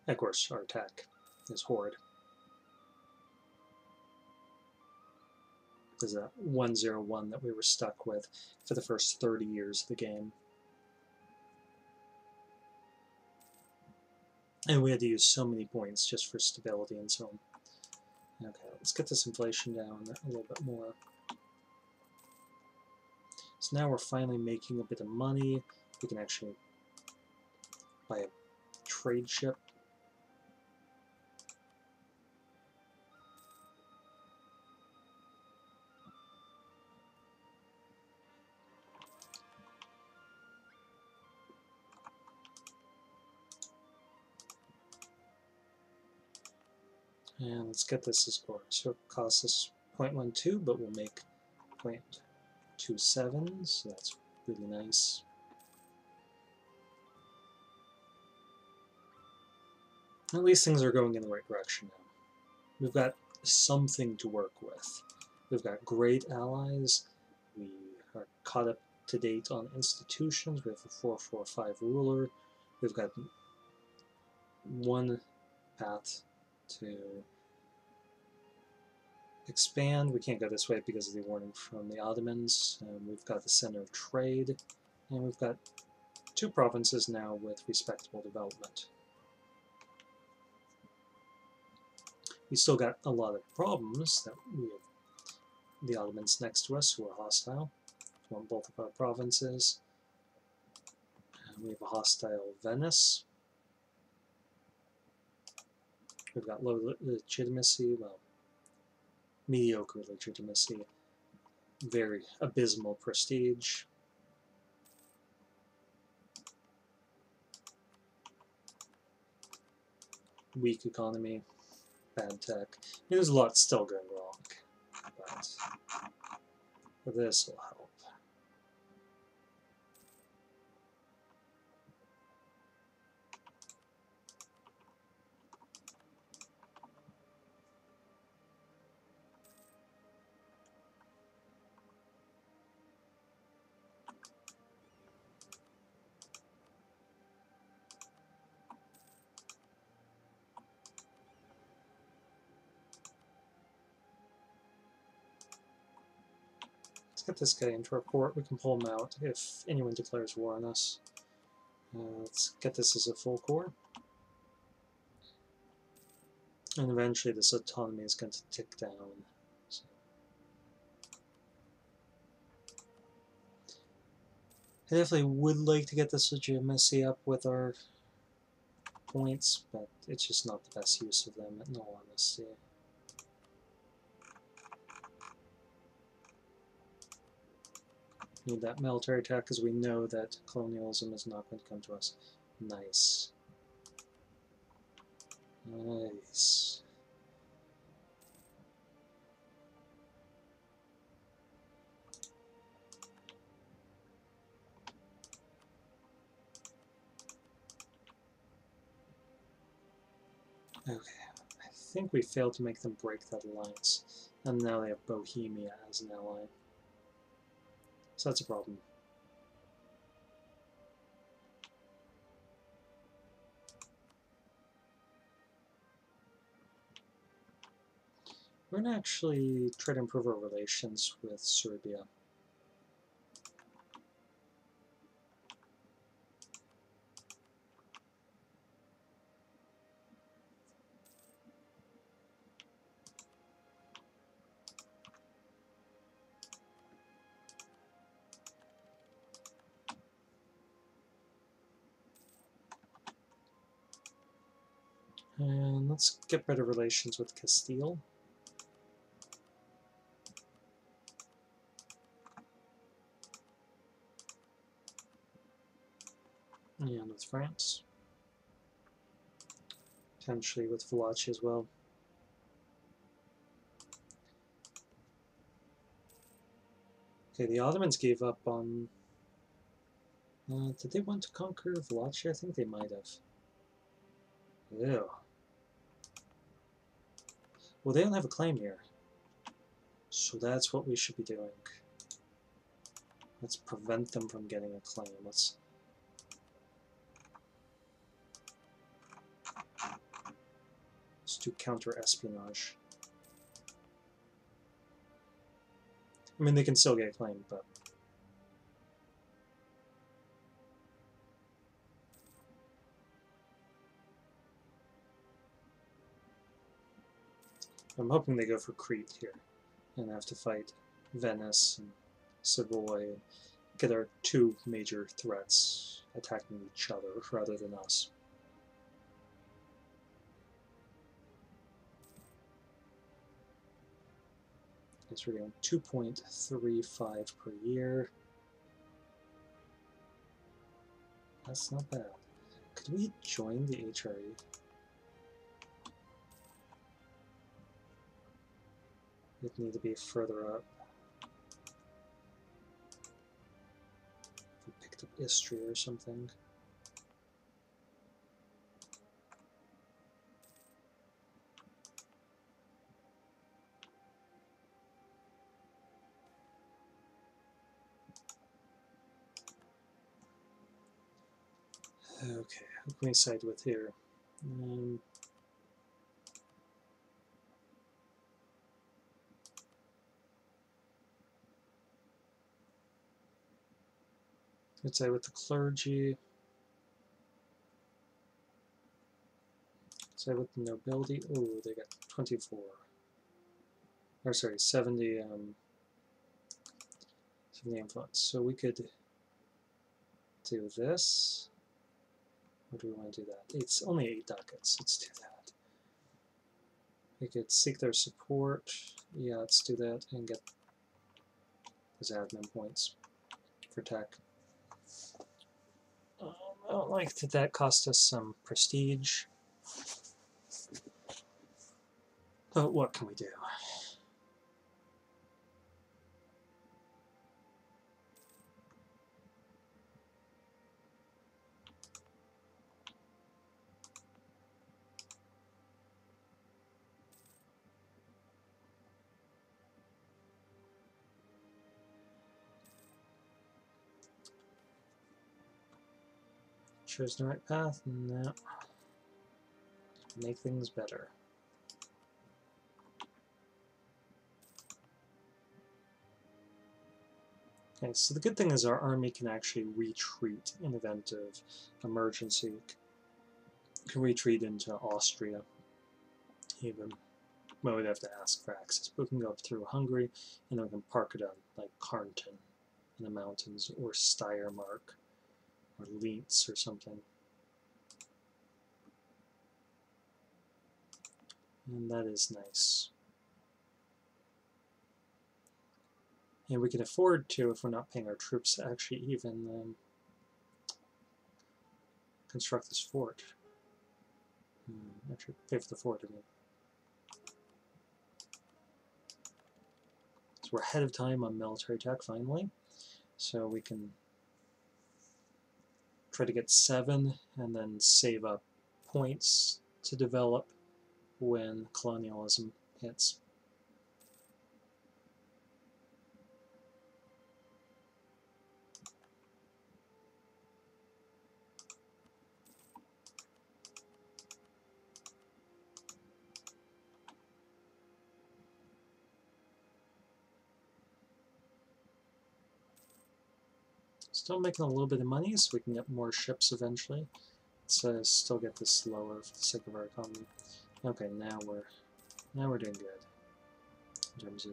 Of course, our attack is horrid. Because that 101 that we were stuck with for the first 30 years of the game. And we had to use so many points just for stability and so on. Okay, let's get this inflation down a little bit more. So now we're finally making a bit of money. We can actually buy a trade ship. And let's get this to score. So it costs us 0.12, but we'll make 0.27, so that's really nice. At least things are going in the right direction now. We've got something to work with. We've got great allies. We are caught up to date on institutions. We have a 445 ruler. We've got one path to expand. We can't go this way because of the warning from the Ottomans. We've got the center of trade, and we've got 2 provinces now with respectable development. We still got a lot of problems. That we have the Ottomans next to us who are hostile. We want both of our provinces. We have a hostile Venice. We've got low legitimacy, well, mediocre legitimacy, very abysmal prestige. Weak economy, bad tech. I mean, there's a lot still going wrong, but this will help. Let's get this guy into our port. We can pull him out if anyone declares war on us. Let's get this as a full core. And eventually this autonomy is going to tick down. So. I definitely would like to get this legitimacy up with our points, but it's just not the best use of them, in all honesty. Need that military attack because we know that colonialism is not going to come to us. Nice. Nice. Okay, I think we failed to make them break that alliance, and now they have Bohemia as an ally. So that's a problem. We're going to actually try to improve our relations with Serbia. And let's get better relations with Castile. And with France. Potentially with Wallachia as well. Okay, the Ottomans gave up on... did they want to conquer Wallachia? I think they might have. Ew. Well, they don't have a claim here. So that's what we should be doing. Let's prevent them from getting a claim. Let's do counter-espionage. I mean, they can still get a claim, but... I'm hoping they go for Crete here, and have to fight Venice and Savoy, get our 2 major threats attacking each other rather than us. Okay, so we're doing 2.35 per year. That's not bad. Could we join the HRE? It'd need to be further up. If we picked up Istria or something. Okay, who can we side with here? Let's say with the clergy. Say with the nobility. Oh, they got 24. Or sorry, 70. 70 influence. So we could do this. Or do we want to do that? It's only 8 ducats. Let's do that. We could seek their support. Yeah, let's do that and get those admin points for tech. I don't like that that cost us some prestige. But what can we do? Choose the right path? No. Make things better. Okay, so the good thing is our army can actually retreat in event of emergency. It can retreat into Austria, even. Well, we'd have to ask for access, but we can go up through Hungary, and then we can park it on, like, Karnton in the mountains, or Steiermark, or Linz, or something. And that is nice. And we can afford to, if we're not paying our troops, to actually even construct this fort. Actually, pay for the fort, I mean. So we're ahead of time on military tech, finally. So we can try to get 7 and then save up points to develop when colonialism hits. Still making a little bit of money, so we can get more ships eventually. Let's still get this lower for the sake of our economy. Okay, now we're doing good in terms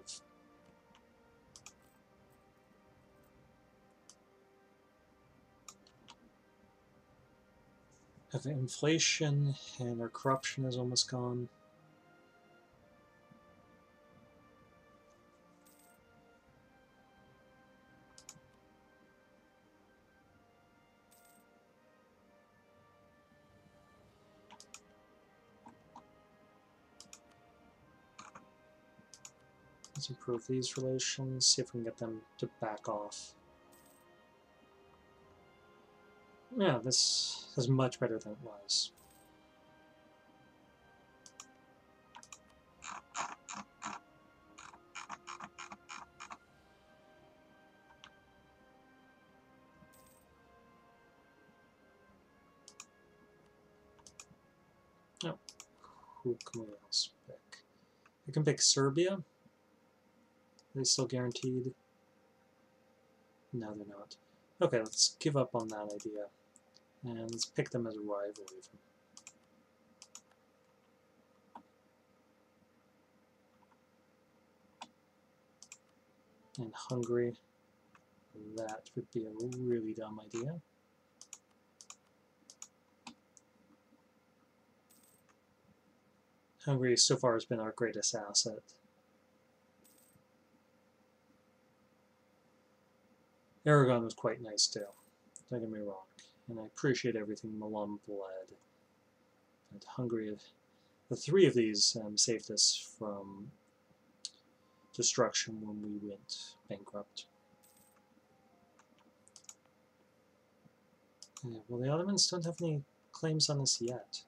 of inflation, and our corruption is almost gone. Let's improve these relations, see if we can get them to back off. Yeah, this is much better than it was. Oh, who can we else pick? We can pick Serbia. Are they still guaranteed? No, they're not. Okay, let's give up on that idea. And let's pick them as a rival, even. And Hungary. That would be a really dumb idea. Hungary so far has been our greatest asset. Aragon was quite nice too, don't get me wrong, and I appreciate everything Milan led. And Hungary, the 3 of these saved us from destruction when we went bankrupt. Yeah, well, the Ottomans don't have any claims on us yet.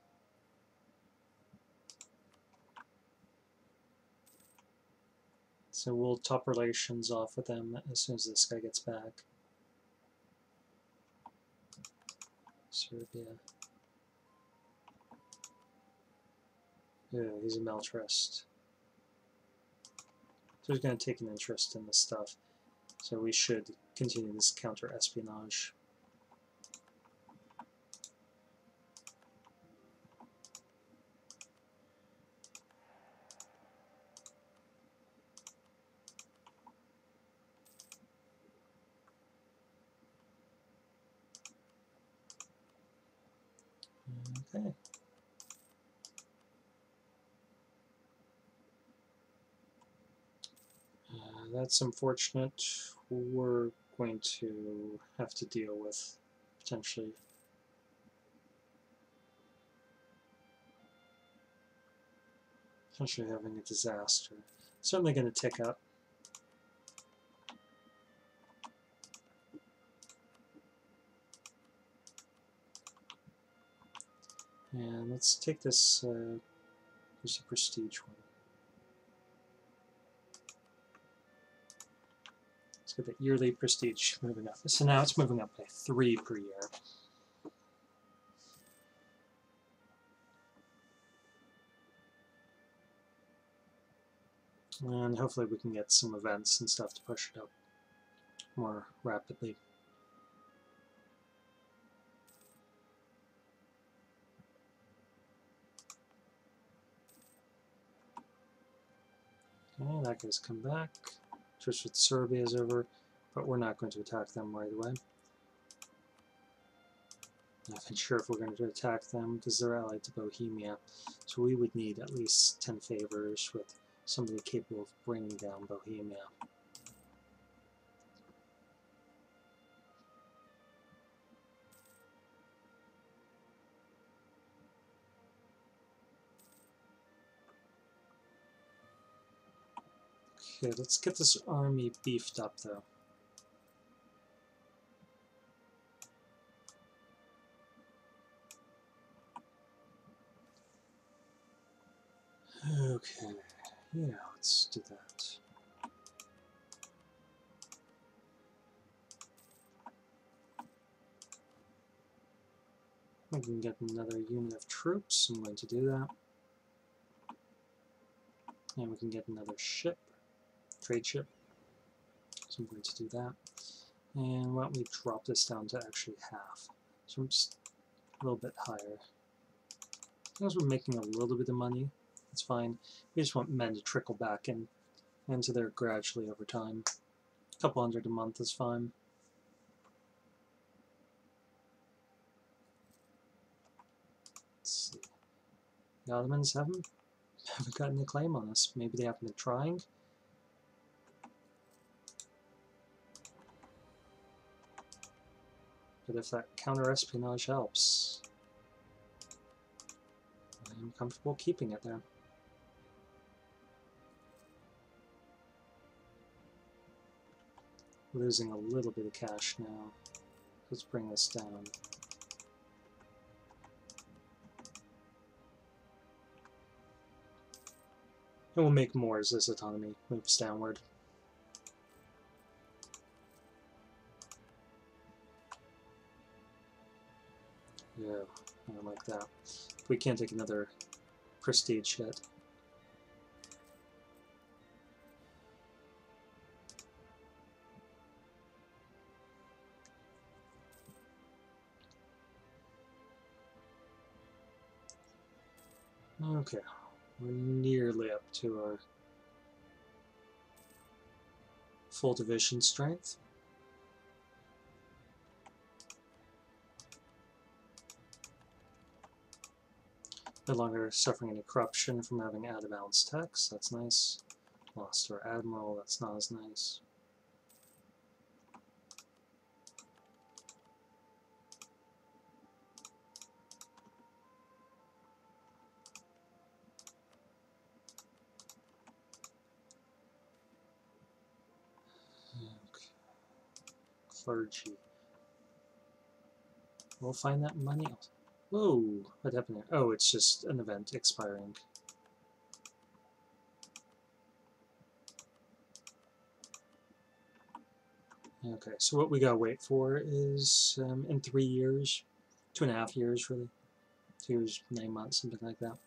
So we'll top relations off with them as soon as this guy gets back. Serbia. Yeah, he's a militarist. So he's going to take an interest in this stuff. So we should continue this counter-espionage. Okay. That's unfortunate. We're going to have to deal with potentially having a disaster. Certainly going to tick up. And let's take this, there's a prestige one. Let's get the yearly prestige moving up. So now it's moving up by 3 per year. And hopefully we can get some events and stuff to push it up more rapidly. Okay, that guy's come back. Truce with Serbia is over, but we're not going to attack them right away. Not even sure if we're going to attack them because they're allied to Bohemia. So we would need at least 10 favors with somebody capable of bringing down Bohemia. Okay, let's get this army beefed up though. Okay, yeah, let's do that. We can get another unit of troops. I'm going to do that. And we can get another ship, trade ship. So I'm going to do that. And why don't we drop this down to actually half. So I'm just a little bit higher. As long as we're making a little bit of money, it's fine. We just want men to trickle back into there gradually over time. A couple hundred a month is fine. Let's see. The Ottomans haven't gotten a claim on us. Maybe they haven't been trying. But if that counter-espionage helps, I'm comfortable keeping it there. Losing a little bit of cash now. Let's bring this down. And we'll make more as this autonomy moves downward. Yeah, I don't like that. We can't take another prestige yet. Okay, we're nearly up to our full division strength. No longer suffering any corruption from having out-of-balance tax, that's nice. Lost our admiral, that's not as nice. clergy. We'll find that money. Whoa, what happened there? Oh, it's just an event expiring. Okay, so what we gotta wait for is in 3 years, 2.5 years really, 2 years, 9 months, something like that.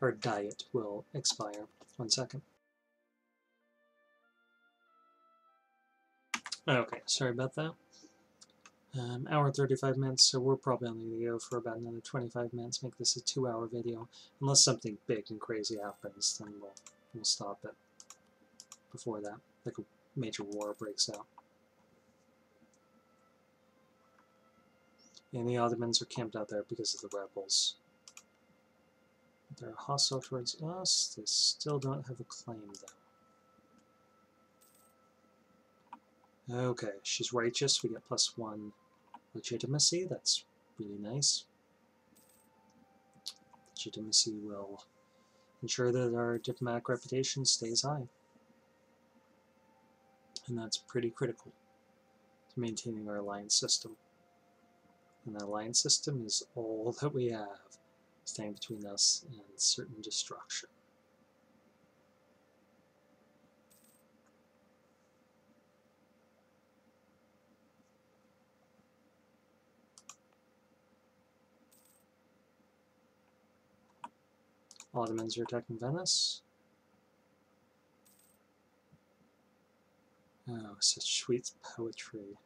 Our diet will expire. 1 second. Okay, sorry about that. Hour and 35 minutes, so we're probably only going to go for about another 25 minutes, make this a 2-hour video. Unless something big and crazy happens, then we'll stop it before that, like a major war breaks out. And the Ottomans are camped out there because of the rebels. They're hostile towards us. They still don't have a claim, though. Okay, she's righteous. We get +1 legitimacy. That's really nice. Legitimacy will ensure that our diplomatic reputation stays high. And that's pretty critical to maintaining our alliance system. And that alliance system is all that we have standing between us and certain destruction. Ottomans are attacking Venice. Oh, such sweet poetry.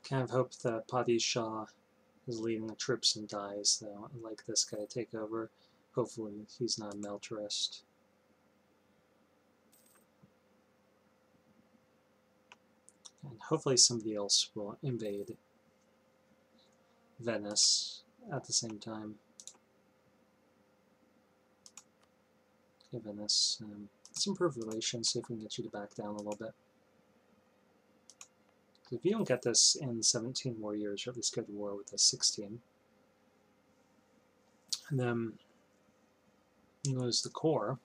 Kind of hope that Padishah Shah is leading the troops and dies, though. I'd like this guy to take over. Hopefully he's not a militarist. And hopefully somebody else will invade Venice at the same time. Okay, Venice. Let's improve relations, see if we can get you to back down a little bit. If you don't get this in 17 more years, or at least go to war with us 16, and then you lose the core.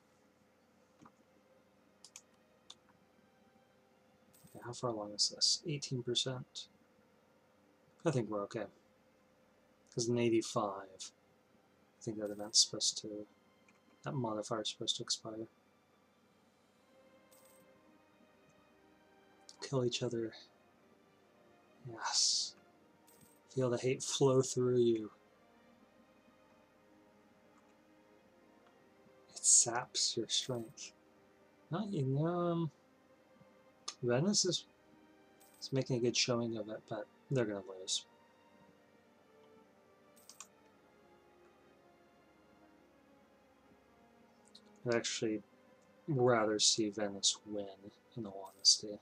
Okay, how far along is this? 18%. I think we're okay. Because in 85, I think that event's supposed to, that modifier is supposed to expire. Kill each other. Yes. Feel the hate flow through you. It saps your strength. Not, you know, Venice is making a good showing of it, but they're going to lose. I'd actually rather see Venice win, in all honesty.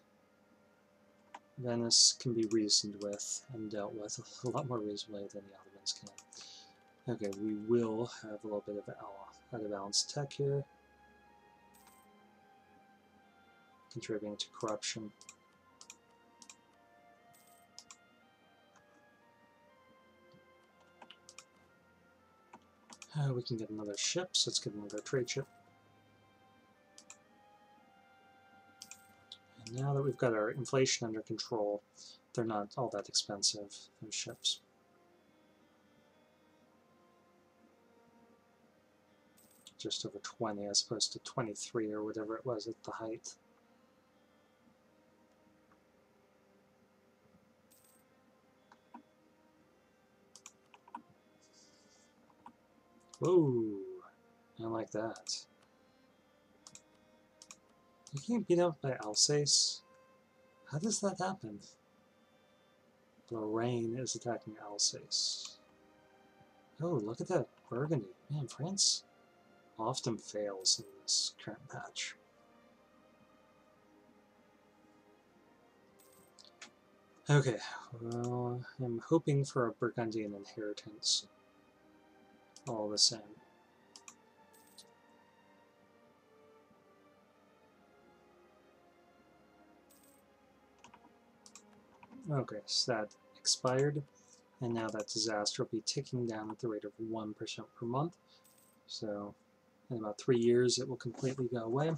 Venice can be reasoned with and dealt with a lot more reasonably than the Ottomans can. Okay, we will have a little bit of out of balance tech here, contributing to corruption. We can get another ship, so let's get another trade ship. And now that we've got our inflation under control, they're not all that expensive, those ships. Just over 20 as opposed to 23 or whatever it was at the height. Whoa, I don't like that. You can't beat up by Alsace? How does that happen? Lorraine is attacking Alsace. Oh, look at that Burgundy. Man, France often fails in this current patch. Okay, well, I'm hoping for a Burgundian inheritance. All the same. Okay, so that expired, and now that disaster will be ticking down at the rate of 1% per month. So, In about 3 years, it will completely go away.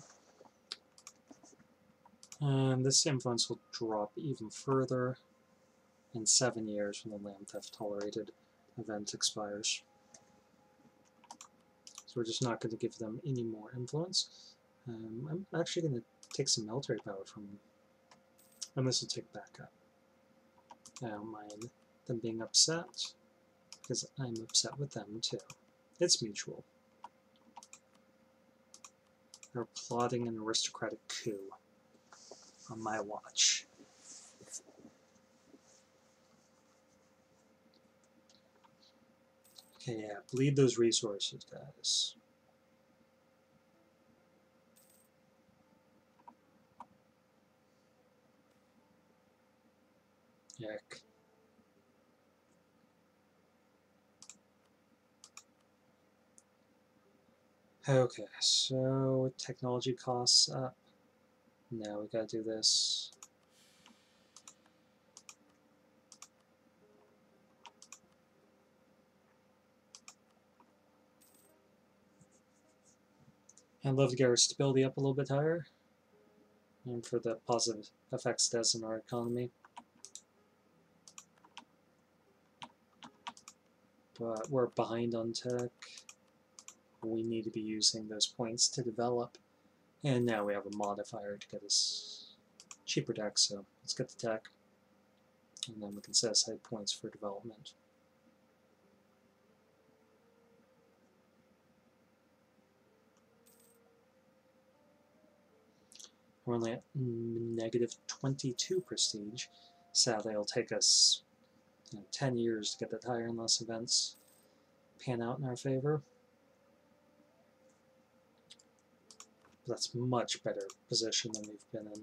And this influence will drop even further in 7 years when the land theft tolerated event expires. So we're just not going to give them any more influence. I'm actually going to take some military power from them, and this will tick back up. I don't mind them being upset, because I'm upset with them too. It's mutual. They're plotting an aristocratic coup on my watch. Okay, yeah, bleed those resources, guys. Yuck. Okay, so technology costs up. Now we gotta do this. I'd love to get our stability up a little bit higher, and for the positive effects it has on our economy. But we're behind on tech. We need to be using those points to develop. And now we have a modifier to get us cheaper tech, so let's get the tech. And then we can set aside points for development. We're only at negative 22 prestige. Sadly, it'll take us 10 years to get that higher unless events pan out in our favor. But that's much better position than we've been in.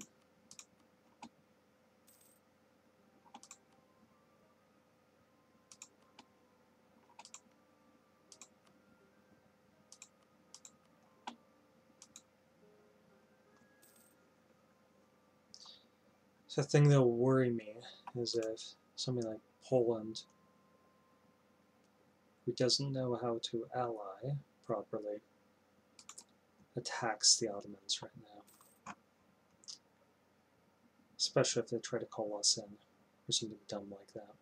So the thing that will worry me is if somebody like Poland, who doesn't know how to ally properly, attacks the Ottomans right now. Especially if they try to call us in, or something dumb like that.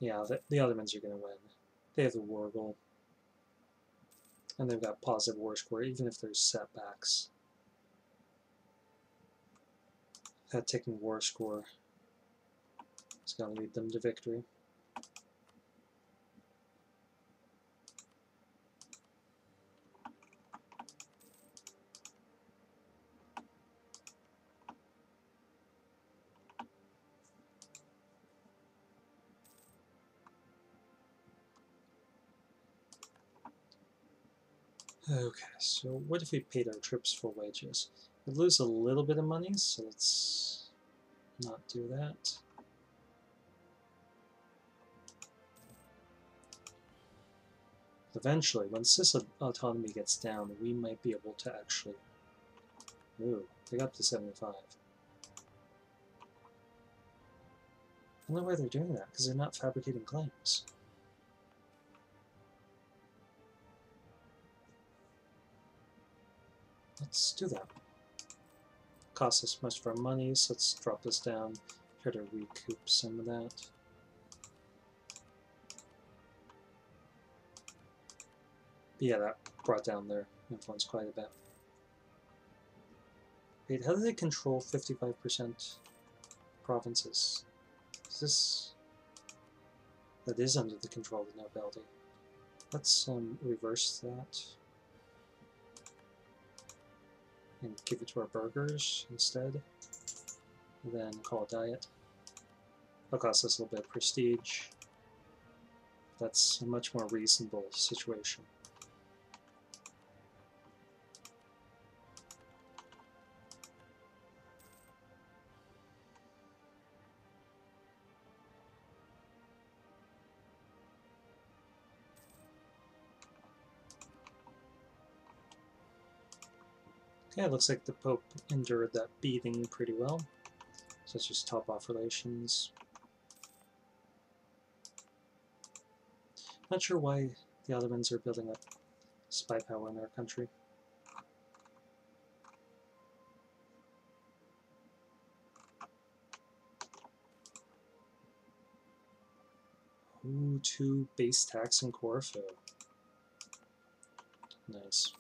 Yeah, the Ottomans are going to win. They have the war goal. And they've got positive war score, even if there's setbacks. That taking war score is going to lead them to victory. Okay, so what if we paid our troops full wages? We'd lose a little bit of money, so let's not do that. Eventually, when Swiss autonomy gets down, we might be able to actually... Ooh, they got up to 75. I don't know why they're doing that, because they're not fabricating claims. Let's do that. Costs us much of our money, so let's drop this down. Try to recoup some of that. But yeah, that brought down their influence quite a bit. Wait, how do they control 55% provinces? Is this... That is under the control of the nobility. Let's reverse that. And give it to our burghers instead. Then call a diet. It'll cost us a little bit of prestige. That's a much more reasonable situation. Okay, it looks like the Pope endured that beating pretty well. So let's just top off relations. Not sure why the Ottomans are building up spy power in our country. Ooh, 2 base tax in Corfu. Nice.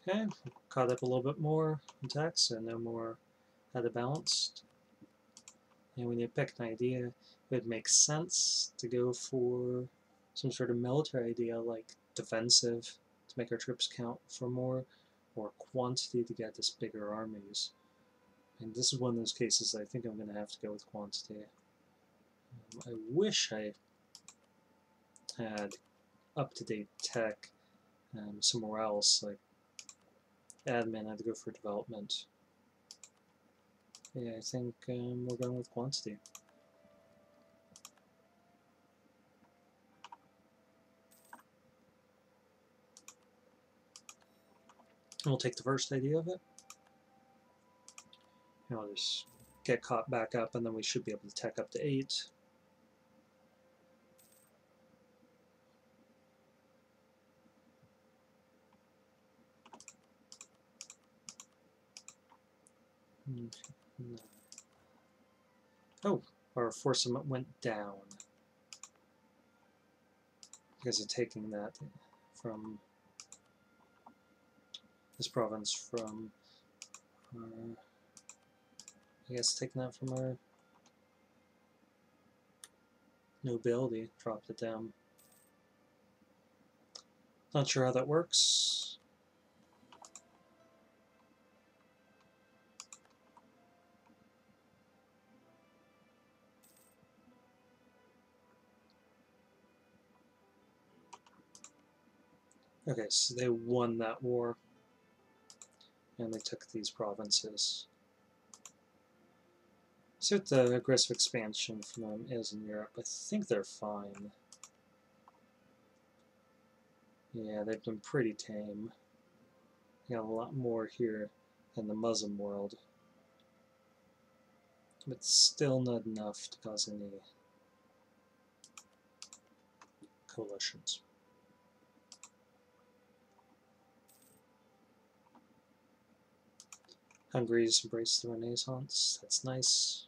Okay, caught up a little bit more in tax, and no more out of balanced. And when you pick an idea, it would make sense to go for some sort of military idea like defensive to make our troops count for more, or quantity to get us bigger armies. And this is one of those cases I think I'm going to have to go with quantity. I wish I had up-to-date tech somewhere else, like admin. I had to go for development. Yeah, I think we're going with quantity. And we'll take the first idea of it. And I'll just get caught back up, and then we should be able to tech up to 8. No. Oh, our force went down because of taking that from this province from our, I guess taking that from our nobility, dropped it down. Not sure how that works. Okay, so they won that war, and they took these provinces. See what the aggressive expansion from them is in Europe. I think they're fine. Yeah, they've been pretty tame. Got a lot more here than the Muslim world, but still not enough to cause any coalitions. Hungary's embraced the Renaissance. That's nice.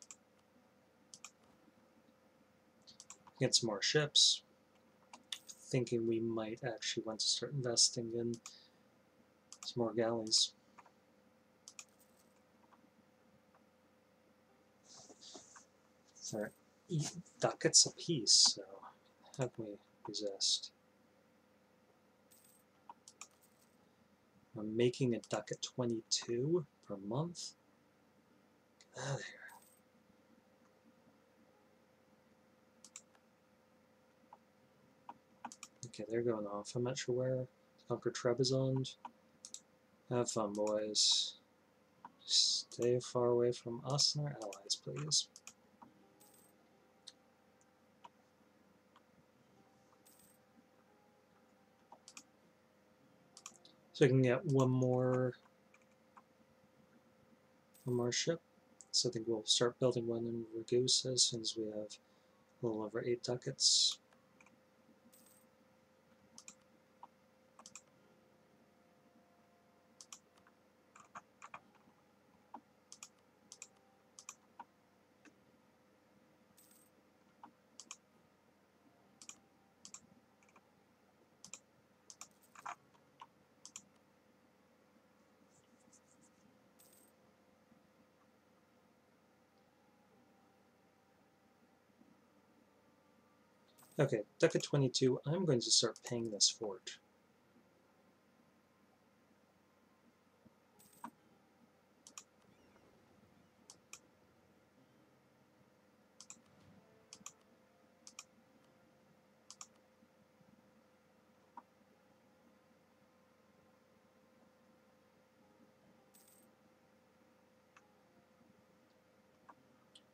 Get some more ships. Thinking we might actually want to start investing in some more galleys. They're 8 ducats apiece, so how can we resist? We're making a ducat 22 per month. Get out of here. Okay, they're going off. I'm not sure where. Conquer Trebizond. Have fun, boys. Stay far away from us and our allies, please. So I can get one more ship. So I think we'll start building one in Ragusa as soon as we have a little over 8 ducats. Okay, ducat 22, I'm going to start paying this fort.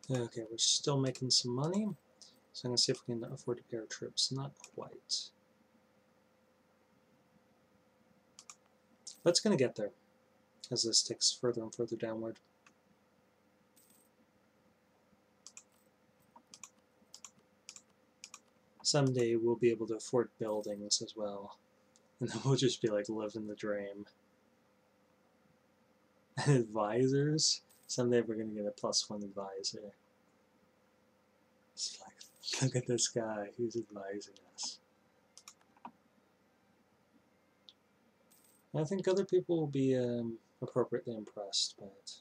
Okay, we're still making some money, so I'm going to see if we can afford to pay our troops. Not quite. But it's going to get there, as this takes further and further downward. someday we'll be able to afford buildings as well. And then we'll just be like living the dream. Advisors? Someday we're gonna get a +1 advisor. It's like, look at this guy, who's advising us. I think other people will be appropriately impressed by it.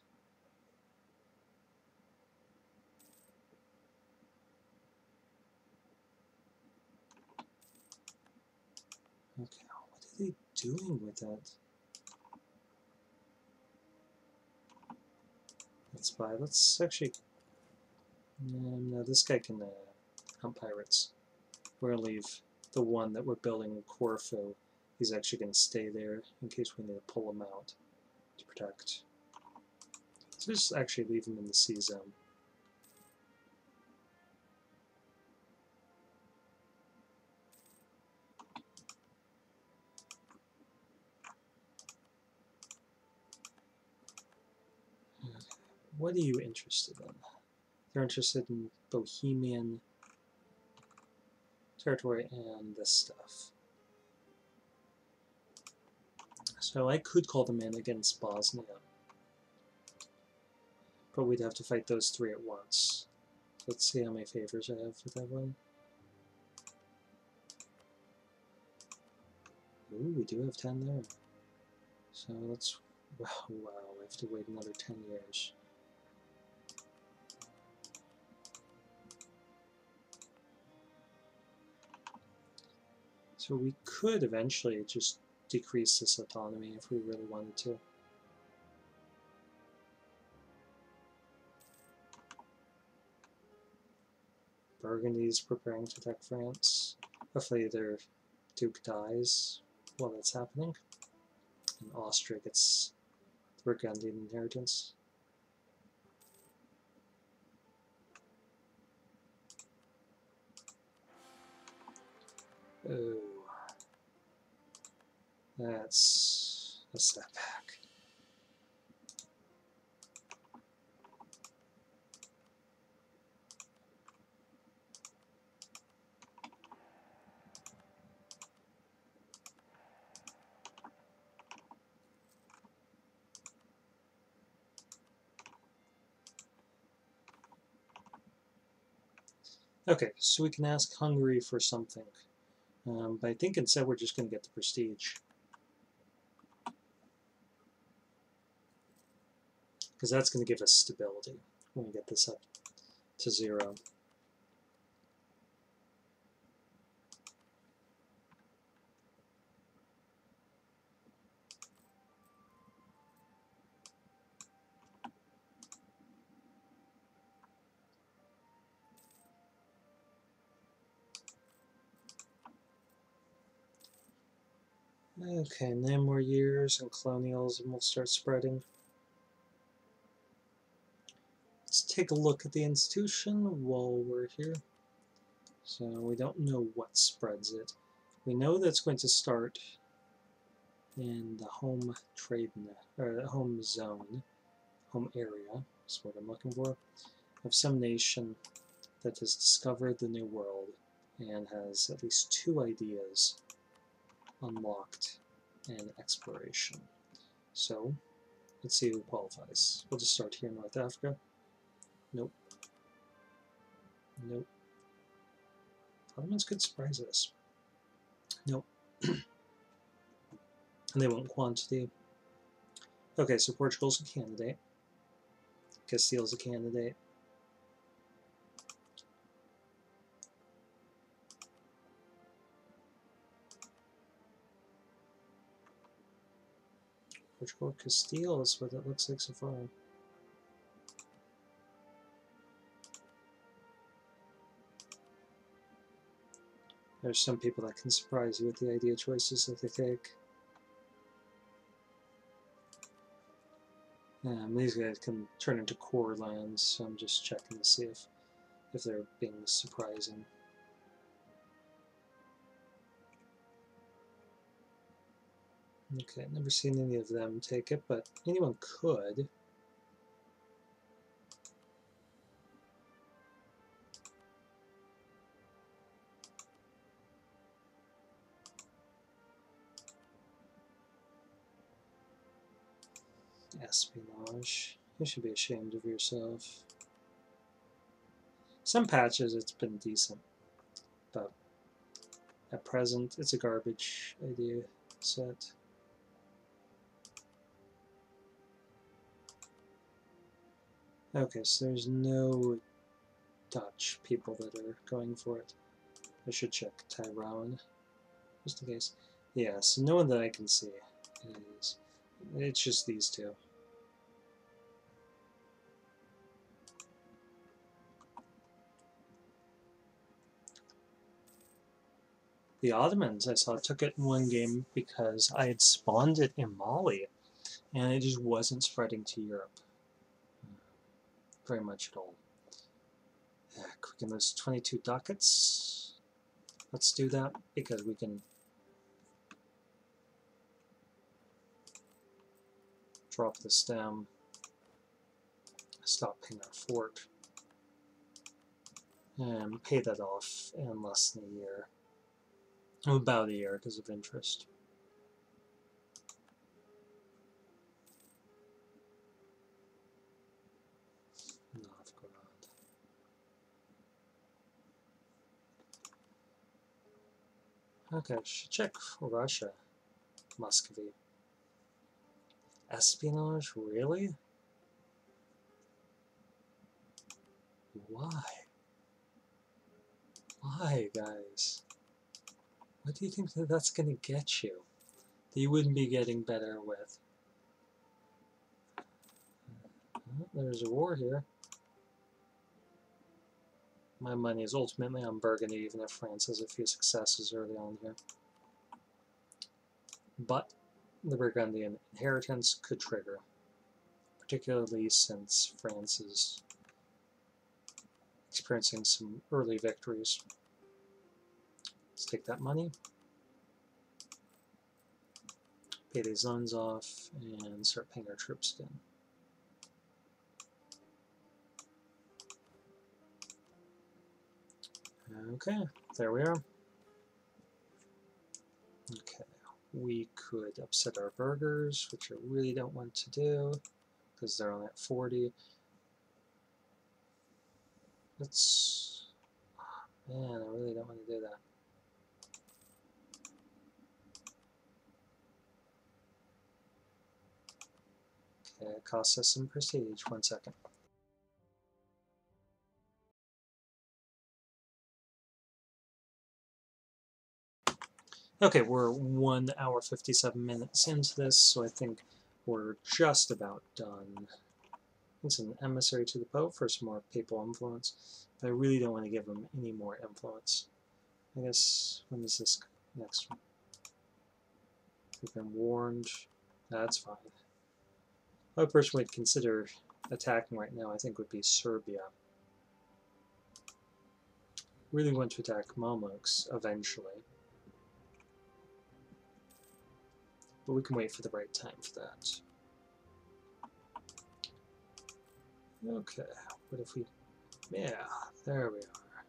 Okay, what are they doing with that? Let's buy. Let's actually. No, this guy can hunt pirates. We're gonna leave the one that we're building in Corfu. He's actually gonna stay there in case we need to pull him out to protect. So just actually leave him in the sea zone. What are you interested in? They're interested in Bohemian territory and this stuff. So I could call them in against Bosnia, but we'd have to fight those 3 at once. Let's see how many favors I have with that one. Ooh, we do have 10 there. So let's... Wow, I have to wait another 10 years. So we could eventually just decrease this autonomy if we really wanted to. Burgundy's preparing to attack France. Hopefully their Duke dies while that's happening. And Austria gets the Burgundian inheritance. Oh. That's a setback. Okay, so we can ask Hungary for something. But I think instead we're just going to get the prestige. Because that's going to give us stability when we get this up to 0. Okay, 9 more years and colonialism will start spreading. Let's take a look at the institution while we're here. So we don't know what spreads it. We know that it's going to start in the home trade or home zone, home area is what I'm looking for, of some nation that has discovered the New World and has at least 2 ideas unlocked in exploration. So let's see who qualifies. We'll just start here in North Africa. Nope. Nope. Ottomans could surprise us. Nope. And they want quantity. Okay, so Portugal's a candidate. Castile's a candidate. Portugal, Castile is what it looks like so far. There's some people that can surprise you with the idea choices that they take. These guys can turn into core lands, so I'm just checking to see if they're being surprising. Okay, never seen any of them take it, but anyone could. Espionage. You should be ashamed of yourself. Some patches it's been decent, but at present it's a garbage idea set. Okay, so there's no Dutch people that are going for it. I should check Tyrone, just in case. Yeah, so no one that I can see is. It's just these two. The Ottomans, I saw, took it in one game because I had spawned it in Mali, and it just wasn't spreading to Europe very much at all. Quicken those 22 ducats. Let's do that because we can drop the stem, stop paying our fort, and pay that off in less than a year. About a year because of interest. Novgorod. Okay, should check Russia. Muscovy. Espionage? Really? Why? Why, guys? What do you think that that's going to get you? That you wouldn't be getting better with? Oh, there's a war here. My money is ultimately on Burgundy, even if France has a few successes early on here. But the Burgundian inheritance could trigger, particularly since France is experiencing some early victories. Let's take that money, pay these loans off, and start paying our troops again. Okay, there we are. Okay, we could upset our burghers, which I really don't want to do, because they're only at 40. Let's... Oh, man, I really don't want to do that. Okay, it costs us some prestige. 1 second. Okay, we're 1 hour 57 minutes into this, so I think we're just about done. It's an emissary to the Pope for some more papal influence, but I really don't want to give him any more influence. I guess, when is this next one? We've been warned. That's fine. What a person would consider attacking right now, I think, would be Serbia. Really want to attack Mamluks eventually. But we can wait for the right time for that. Okay, what if we... Yeah, there we are.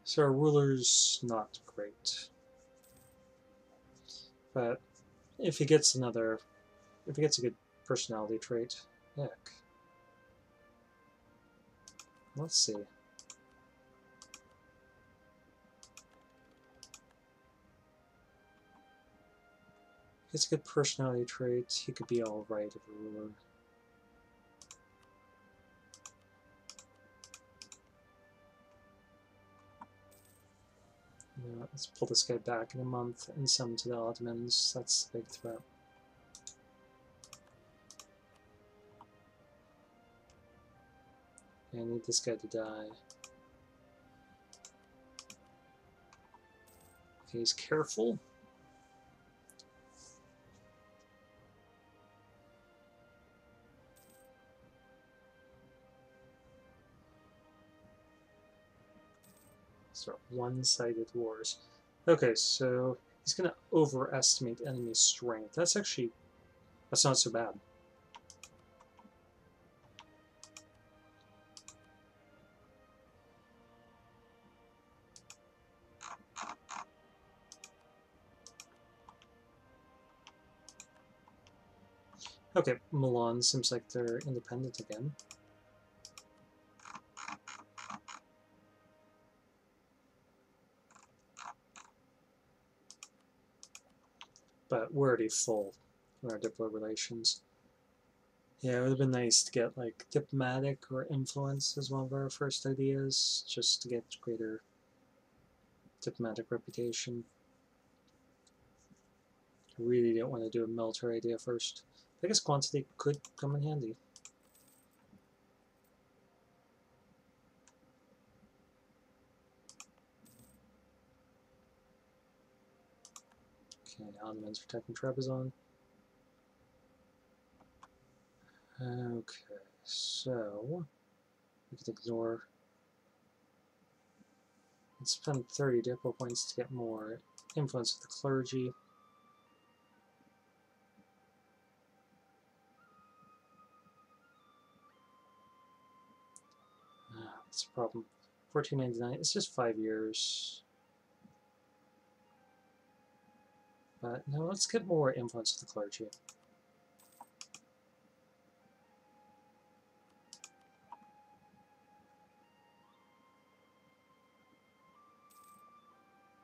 So our ruler's not great. But if he gets another... If he gets a good personality trait, heck. Let's see. It's a good personality trait. He could be alright as a ruler. Yeah, let's pull this guy back in a month and send him to the Ottomans. That's the big threat. I need this guy to die. Okay, he's careful. Start one-sided wars. Okay, so he's going to overestimate enemy strength. That's not so bad. Okay, Milan seems like they're independent again. But we're already full in our diplomatic relations. Yeah, it would have been nice to get like diplomatic or influence as one of our first ideas, just to get greater diplomatic reputation. I really didn't want to do a military idea first. I guess quantity could come in handy. Okay, Ottomans protecting Trebizond. Okay, so we could ignore. Let's spend 30 diplo points to get more influence with the clergy. That's a problem. 1499. It's just 5 years. But no, let's get more influence with the clergy.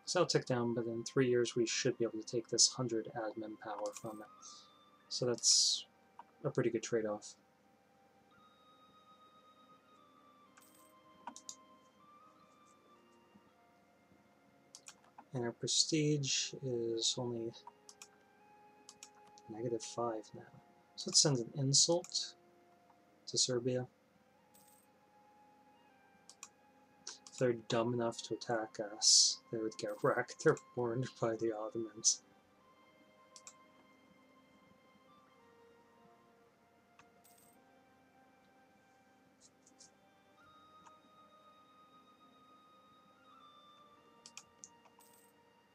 So I'll tick down, but in 3 years we should be able to take this 100 admin power from it. So that's a pretty good trade-off. And our prestige is only -5 now. So let's send an insult to Serbia. If they're dumb enough to attack us, they would get wrecked. They're warned by the Ottomans.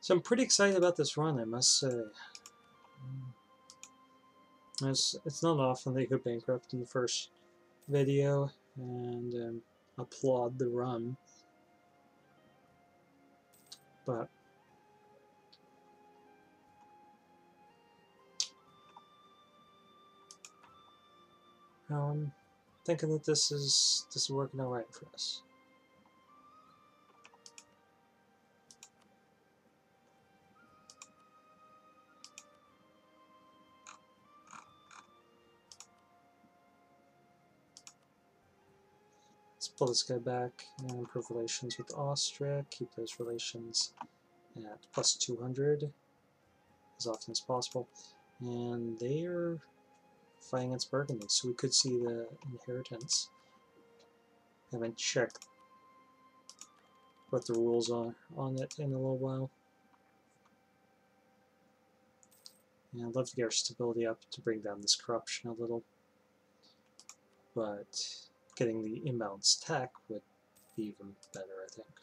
So I'm pretty excited about this run, I must say. It's not often they go bankrupt in the first video, and applaud the run. But I'm thinking that this is working out right for us. Let's pull this guy back and improve relations with Austria. Keep those relations at plus 200 as often as possible. And they are fighting against Burgundy, so we could see the inheritance. I haven't checked what the rules are on it in a little while. And I'd love to get our stability up to bring down this corruption a little. But getting the imbalanced tech would be even better, I think.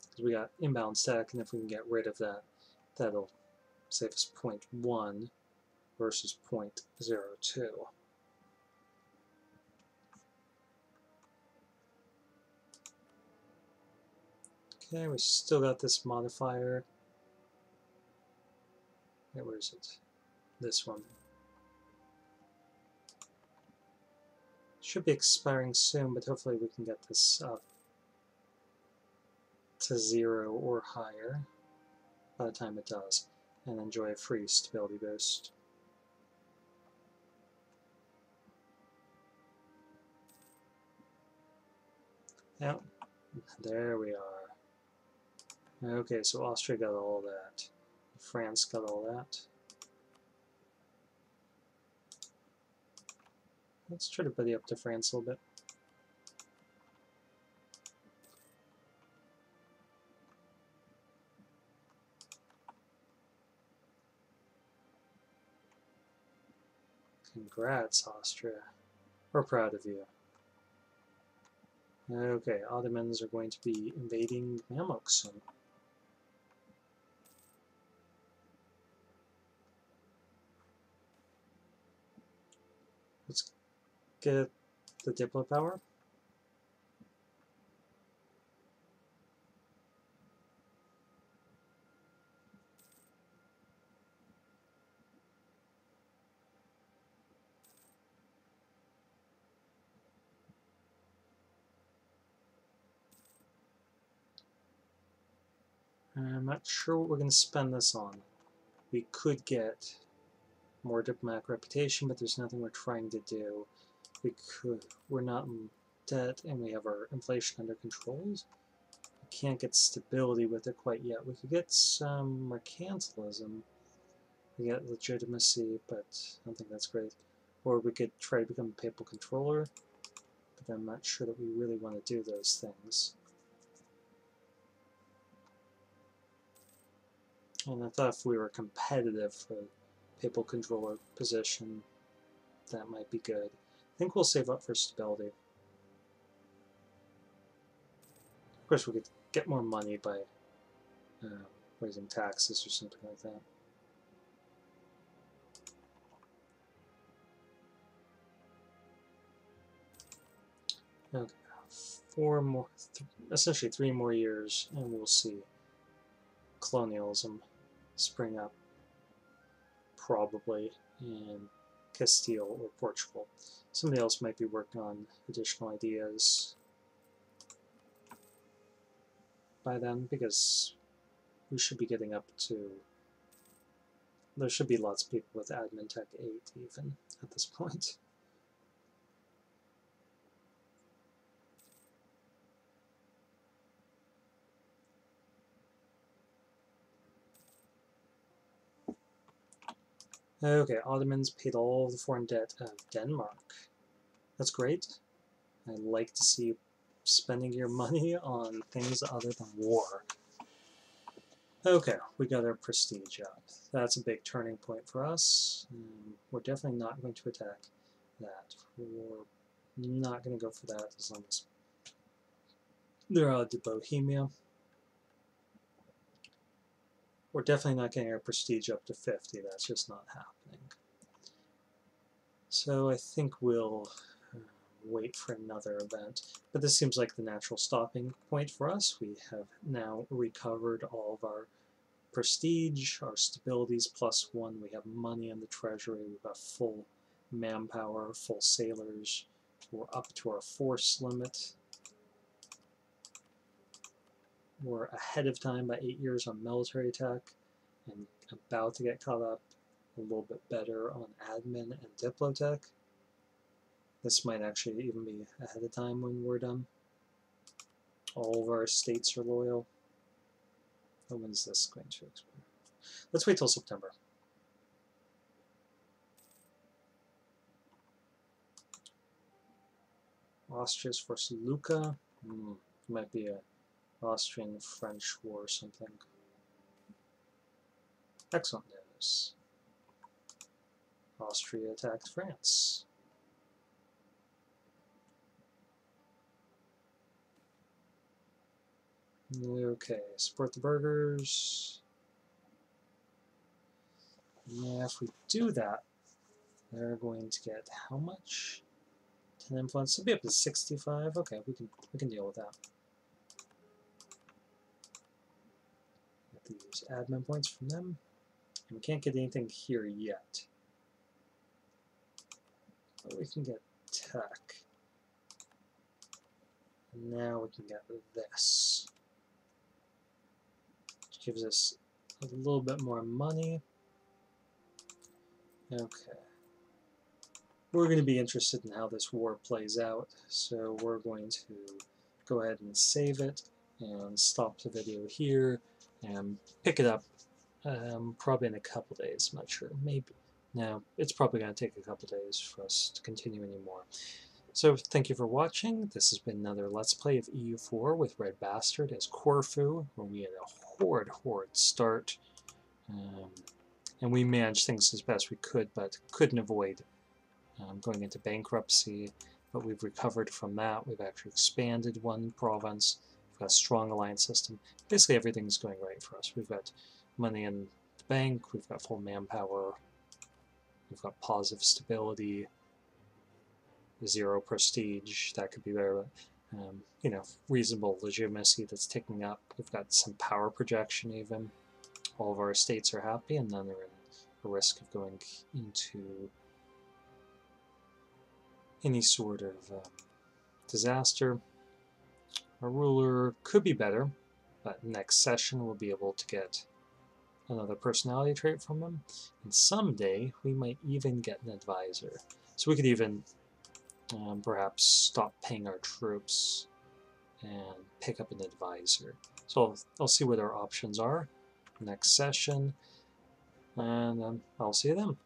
Because we got imbalanced tech, and if we can get rid of that, that'll save us 0.1 versus 0.02. Okay, we still got this modifier. Okay, where is it? This one. Should be expiring soon, but hopefully we can get this up to 0 or higher by the time it does, and enjoy a free stability boost. Yep, there we are. Okay, so Austria got all that. France got all that. Let's try to buddy up to France a little bit. Congrats, Austria. We're proud of you. Okay, Ottomans are going to be invading Mamluk soon. Let's get the Diplo power. I'm not sure what we're going to spend this on. We could get more diplomatic reputation, but there's nothing we're trying to do. We're not in debt, and we have our inflation under control. We can't get stability with it quite yet. We could get some mercantilism. We get legitimacy, but I don't think that's great. Or we could try to become a papal controller, but I'm not sure that we really want to do those things. And I thought if we were competitive for papal controller position, that might be good. I think we'll save up for stability. Of course, we could get more money by raising taxes or something like that. Okay, essentially 3 more years, and we'll see colonialism spring up, probably in Castile or Portugal. Somebody else might be working on additional ideas by then, because we should be getting up to, there should be lots of people with Admin Tech 8 even at this point. Okay, Ottomans paid all the foreign debt of Denmark. That's great. I like to see spending your money on things other than war. Okay, we got our prestige up. That's a big turning point for us. We're definitely not going to attack that. We're not going to go for that as long as they're out to Bohemia. We're definitely not getting our prestige up to 50. That's just not happening. So I think we'll wait for another event. But this seems like the natural stopping point for us. We have now recovered all of our prestige, our stabilities +1. We have money in the treasury. We've got full manpower, full sailors. We're up to our force limit. We're ahead of time by 8 years on military tech, and about to get caught up a little bit better on admin and diplotech. This might actually even be ahead of time when we're done. All of our states are loyal. When's this going to expire? Let's wait till September. Austria's forced Lucca. Might be a Austrian-French war or something. Excellent news. Austria attacked France. Okay, support the burghers. Yeah, if we do that, they're going to get how much? 10 influence. It'll be up to 65. Okay, we can deal with that. Get these admin points from them. And we can't get anything here yet. But we can get tech. And now we can get this. Which gives us a little bit more money. Okay. We're going to be interested in how this war plays out, so we're going to go ahead and save it and stop the video here and pick it up probably in a couple days. I'm not sure, maybe. No, it's probably going to take a couple days for us to continue anymore. So thank you for watching. This has been another Let's Play of EU4 with RedBstrd as Corfu, where we had a horrid start. And we managed things as best we could, but couldn't avoid going into bankruptcy, but we've recovered from that. We've actually expanded one province. We've got a strong alliance system. Basically everything's going right for us. We've got money in the bank, we've got full manpower, we've got positive stability, 0 prestige, that could be better, but you know, reasonable legitimacy that's ticking up. We've got some power projection even. All of our estates are happy, and none are in a risk of going into any sort of disaster. Our ruler could be better. But next session we'll be able to get another personality trait from him, and someday we might even get an advisor. So we could even perhaps stop paying our troops and pick up an advisor. So I'll see what our options are next session, and I'll see you then.